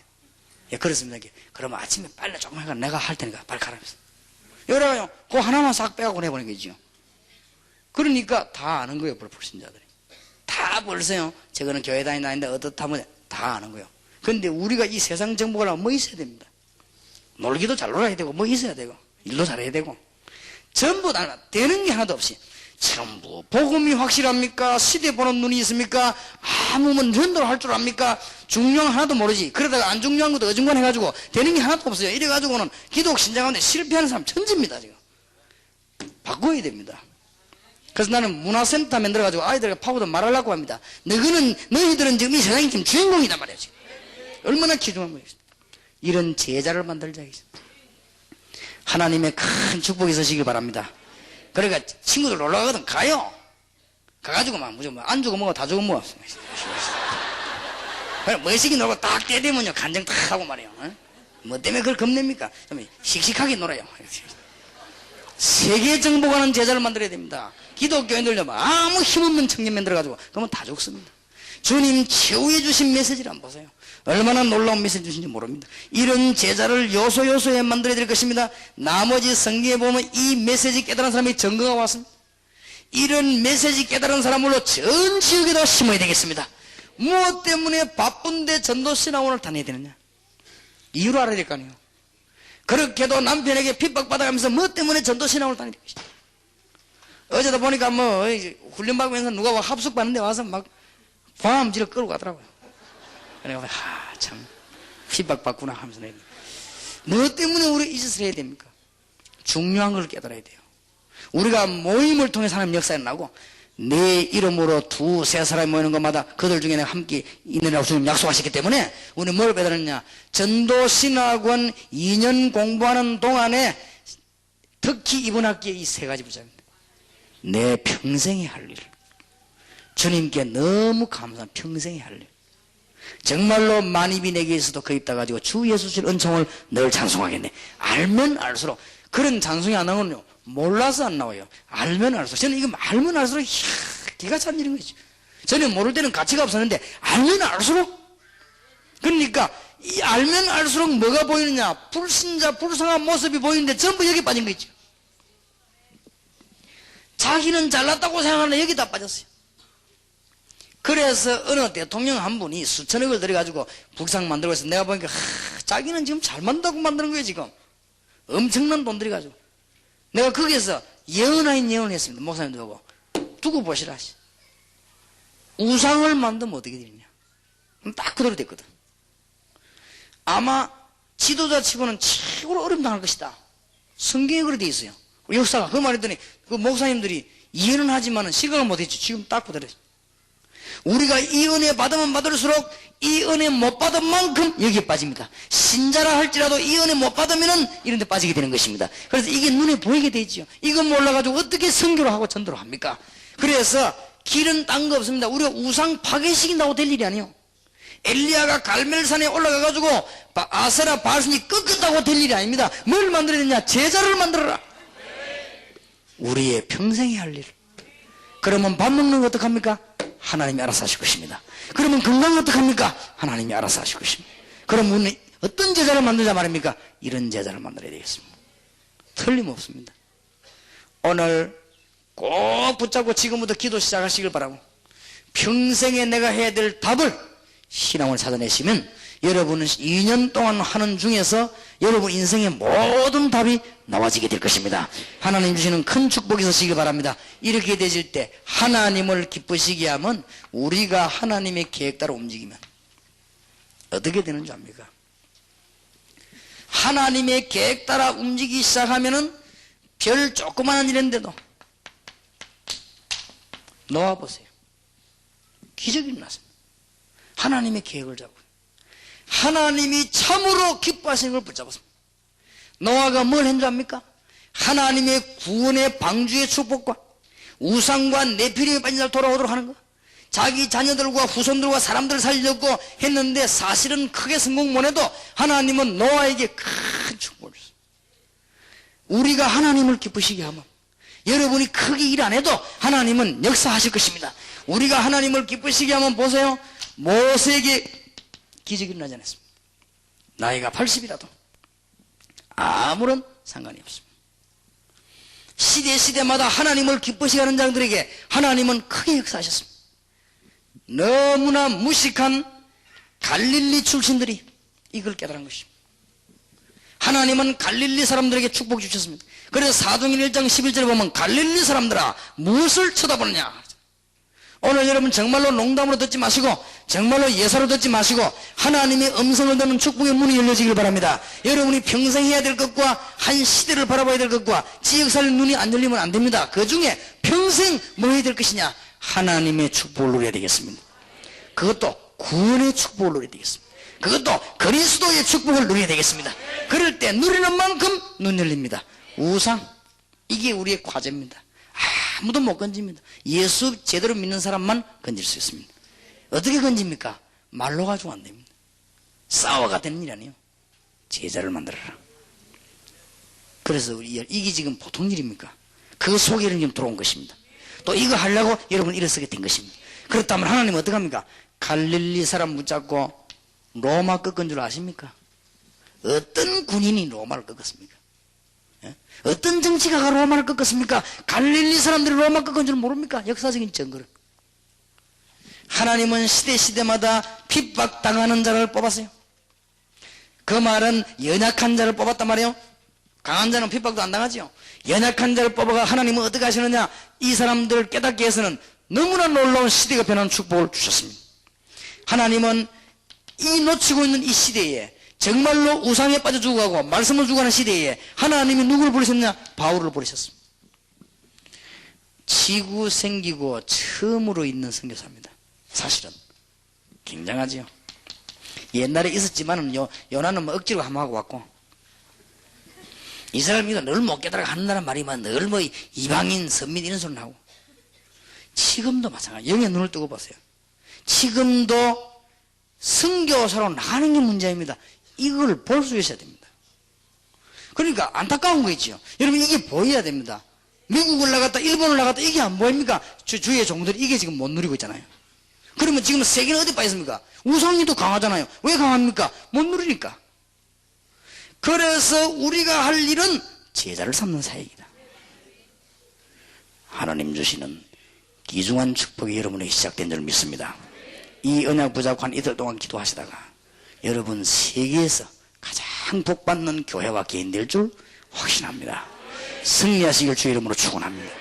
Speaker 2: 예, 그렇습니다. 그러면 아침에 빨리 조금 해가 내가 할 테니까 빨리 가라면서. 여러가요 그거 하나만 싹 빼갖고 내보낸 거지요. 그러니까 다 아는 거예요. 불신자들이 다 벌써요. 저거는 교회 다니는데 어떻다면 다 아는 거예요. 근데 우리가 이 세상 정복을 하면 뭐 있어야 됩니다. 놀기도 잘 놀아야 되고 뭐 있어야 되고 일도 잘해야 되고 전부 다 되는 게 하나도 없이 전부 복음이 확실합니까? 시대 보는 눈이 있습니까? 아무면 전도를 할 줄 압니까? 중요한 거 하나도 모르지. 그러다가 안 중요한 것도 어중간해가지고 되는 게 하나도 없어요. 이래가지고는 기독 신자가운데 실패하는 사람 천지입니다. 지금 바꿔야 됩니다. 그래서 나는 문화센터 만들어가지고 아이들에게 파고도 말하려고 합니다. 너희들은 지금 이 세상의 지금 주인공이단 말이야. 지금. 얼마나 귀중한 거예요. 이런 제자를 만들자. 하나님의 큰 축복이 있으시길 바랍니다. 그러니까 친구들 놀러 가거든 가요. 가가지고 막 무조건 안 주고 먹어 다 주고 먹어. 멋있게 놀고 딱 때 되면요 간증 딱 하고 말이에요. 뭐 때문에 그걸 겁냅니까? 좀 씩씩하게 놀아요. 세계 정복하는 제자를 만들어야 됩니다. 기독교인들요 아무 힘없는 청년 만들어가지고 그러면 다 죽습니다. 주님 최후에 주신 메시지를 한번 보세요. 얼마나 놀라운 메시지 주신지 모릅니다. 이런 제자를 요소요소에 만들어야 될 것입니다. 나머지 성경에 보면 이 메시지 깨달은 사람이 증거가 왔습니다. 이런 메시지 깨달은 사람으로 전 지역에다 심어야 되겠습니다. 무엇 때문에 바쁜데 전도신앙원을 다녀야 되느냐. 이유를 알아야 될 거 아니에요. 그렇게도 남편에게 핍박받아가면서 무엇 때문에 전도신앙원을 다녀야 되겠습니다. 어제도 보니까 뭐 훈련받으면서 누가 합숙받는데 와서 막 광화문지를 끌고 가더라고요. 그래서 참 핍박받구나 하면서 내가 뭐 때문에 우리 이 짓을 해야 됩니까? 중요한 걸 깨달아야 돼요. 우리가 모임을 통해서 하나님 역사에 나고 내 이름으로 두세 사람이 모이는 것마다 그들 중에 내가 함께 있느라고 주님 약속하셨기 때문에 우리 뭘 깨달았냐. 전도신학원 2년 공부하는 동안에 특히 이번 학기에 이 세 가지 부자입니다. 내 평생에 할 일. 주님께 너무 감사한 평생에 할 일. 정말로 만입이 내게 있어도 그 입 닫아가지고 주 예수 실 은총을 늘 찬송하겠네. 알면 알수록 그런 찬송이 안 나오는요 몰라서 안 나와요. 알면 알수록 저는 이거 알면 알수록 기가 찬 일인 거죠. 저는 모를 때는 가치가 없었는데 알면 알수록 그러니까 이 알면 알수록 뭐가 보이느냐. 불신자 불쌍한 모습이 보이는데 전부 여기 빠진 거 있죠. 자기는 잘났다고 생각하는데 여기 다 빠졌어요. 그래서 어느 대통령 한 분이 수천억을 들여가지고 북상 만들고 있어. 내가 보니까 자기는 지금 잘 만든다고 만드는 거예요. 지금 엄청난 돈 들여가지고. 내가 거기에서 예언 아닌 예언을 했습니다. 목사님도 보고 두고 보시라. 우상을 만들면 어떻게 되느냐. 딱 그대로 됐거든. 아마 지도자 치고는 최고로 어려움 당할 것이다. 성경에 그렇게 돼 있어요. 역사가 그 말했더니 그 목사님들이 이해는 하지만 실감을 못했지. 지금 딱 그대로. 우리가 이 은혜 받으면 받을수록 이 은혜 못 받은 만큼 여기에 빠집니다. 신자라 할지라도 이 은혜 못 받으면 이런 데 빠지게 되는 것입니다. 그래서 이게 눈에 보이게 되죠. 이거 몰라가지고 어떻게 선교를 하고 전도를 합니까? 그래서 길은 딴 거 없습니다. 우리가 우상 파괴시킨다고 될 일이 아니에요. 엘리야가 갈멜산에 올라가가지고 아세라 바알신이 꺾었다고 될 일이 아닙니다. 뭘 만들어야 되냐? 제자를 만들어라. 우리의 평생에 할 일. 그러면 밥 먹는 거 어떡합니까? 하나님이 알아서 하실 것입니다. 그러면 건강 어떡합니까? 하나님이 알아서 하실 것입니다. 그럼 우리는 어떤 제자를 만들자 말입니까? 이런 제자를 만들어야 되겠습니다. 틀림없습니다. 오늘 꼭 붙잡고 지금부터 기도 시작하시길 바라고, 평생에 내가 해야 될 답을 신앙을 찾아내시면 여러분은 2년 동안 하는 중에서 여러분 인생의 모든 답이 나와지게 될 것입니다. 하나님 주시는 큰 축복이 있으시길 바랍니다. 이렇게 되실 때 하나님을 기쁘시게 하면, 우리가 하나님의 계획 따라 움직이면 어떻게 되는 줄 압니까? 하나님의 계획 따라 움직이기 시작하면은 별 조그마한 일인데도 놓아보세요. 기적이 일어났습니다. 하나님의 계획을 잡고 하나님이 참으로 기뻐하시는 걸 붙잡았습니다. 노아가 뭘 한 줄 압니까? 하나님의 구원의 방주의 축복과 우상과 네피림에 빠진 자를 돌아오도록 하는 거, 자기 자녀들과 후손들과 사람들을 살려고 했는데 사실은 크게 성공 못해도 하나님은 노아에게 큰 축복을 줬어요. 우리가 하나님을 기쁘시게 하면 여러분이 크게 일 안 해도 하나님은 역사하실 것입니다. 우리가 하나님을 기쁘시게 하면 보세요. 모세에게 기적이 일어나지 않았습니다. 나이가 80이라도 아무런 상관이 없습니다. 시대마다 하나님을 기쁘시게 하는 자들에게 하나님은 크게 역사하셨습니다. 너무나 무식한 갈릴리 출신들이 이걸 깨달은 것입니다. 하나님은 갈릴리 사람들에게 축복 주셨습니다. 그래서 사도행전 1장 11절에 보면 갈릴리 사람들아 무엇을 쳐다보느냐. 오늘 여러분 정말로 농담으로 듣지 마시고 정말로 예사로 듣지 마시고 하나님의 음성을 듣는 축복의 문이 열려지길 바랍니다. 여러분이 평생 해야 될 것과 한 시대를 바라봐야 될 것과 지역사회 눈이 안 열리면 안 됩니다. 그 중에 평생 뭐 해야 될 것이냐? 하나님의 축복을 누려야 되겠습니다. 그것도 구원의 축복을 누려야 되겠습니다. 그것도 그리스도의 축복을 누려야 되겠습니다. 그럴 때 누리는 만큼 눈 열립니다. 우상, 이게 우리의 과제입니다. 아무도 못 건집니다. 예수 제대로 믿는 사람만 건질 수 있습니다. 어떻게 건집니까? 말로 가지고 안 됩니다. 싸워가 되는 일 아니에요. 제자를 만들어라. 그래서 이게 지금 보통 일입니까? 그 속에는 지금 들어온 것입니다. 또 이거 하려고 여러분 일어서게 된 것입니다. 그렇다면 하나님은 어떡합니까? 갈릴리 사람 붙잡고 로마 꺾은 줄 아십니까? 어떤 군인이 로마를 꺾었습니까? 어떤 정치가가 로마를 꺾었습니까? 갈릴리 사람들이 로마 꺾은 줄 모릅니까? 역사적인 증거를. 하나님은 시대마다 핍박당하는 자를 뽑았어요. 그 말은 연약한 자를 뽑았단 말이에요. 강한 자는 핍박도 안 당하죠. 연약한 자를 뽑아가 하나님은 어떻게 하시느냐? 이 사람들을 깨닫게 해서는 너무나 놀라운 시대가 변하는 축복을 주셨습니다. 하나님은 이 놓치고 있는 이 시대에 정말로 우상에 빠져 죽어가고 말씀을 죽어가는 시대에 하나님이 누구를 부르셨냐? 바울을 부르셨습니다. 지구 생기고 처음으로 있는 선교사입니다. 사실은 굉장하지요. 옛날에 있었지만은 요나는 뭐 억지로 한번 하고 왔고, 이스라엘 믿어 늘 못 깨달아 한다는 말이면 늘 뭐 이방인 선민 이런 소리를 하고, 지금도 마찬가지. 영의 눈을 뜨고 보세요. 지금도 선교사로 나가는 게 문제입니다. 이걸 볼 수 있어야 됩니다. 그러니까 안타까운 거 있죠. 여러분 이게 보여야 됩니다. 미국을 나갔다 일본을 나갔다 이게 안 보입니까? 주위의 종들이 이게 지금 못 누리고 있잖아요. 그러면 지금 세계는 어디 빠졌습니까? 우상이 더 강하잖아요. 왜 강합니까? 못 누리니까. 그래서 우리가 할 일은 제자를 삼는 사역이다. 하나님 주시는 귀중한 축복이 여러분에게 시작된 줄 믿습니다. 이 언약 붙잡고 한 이틀 동안 기도하시다가 여러분 세계에서 가장 복받는 교회와 개인 될 줄 확신합니다. 승리하시길 주의 이름으로 축원합니다.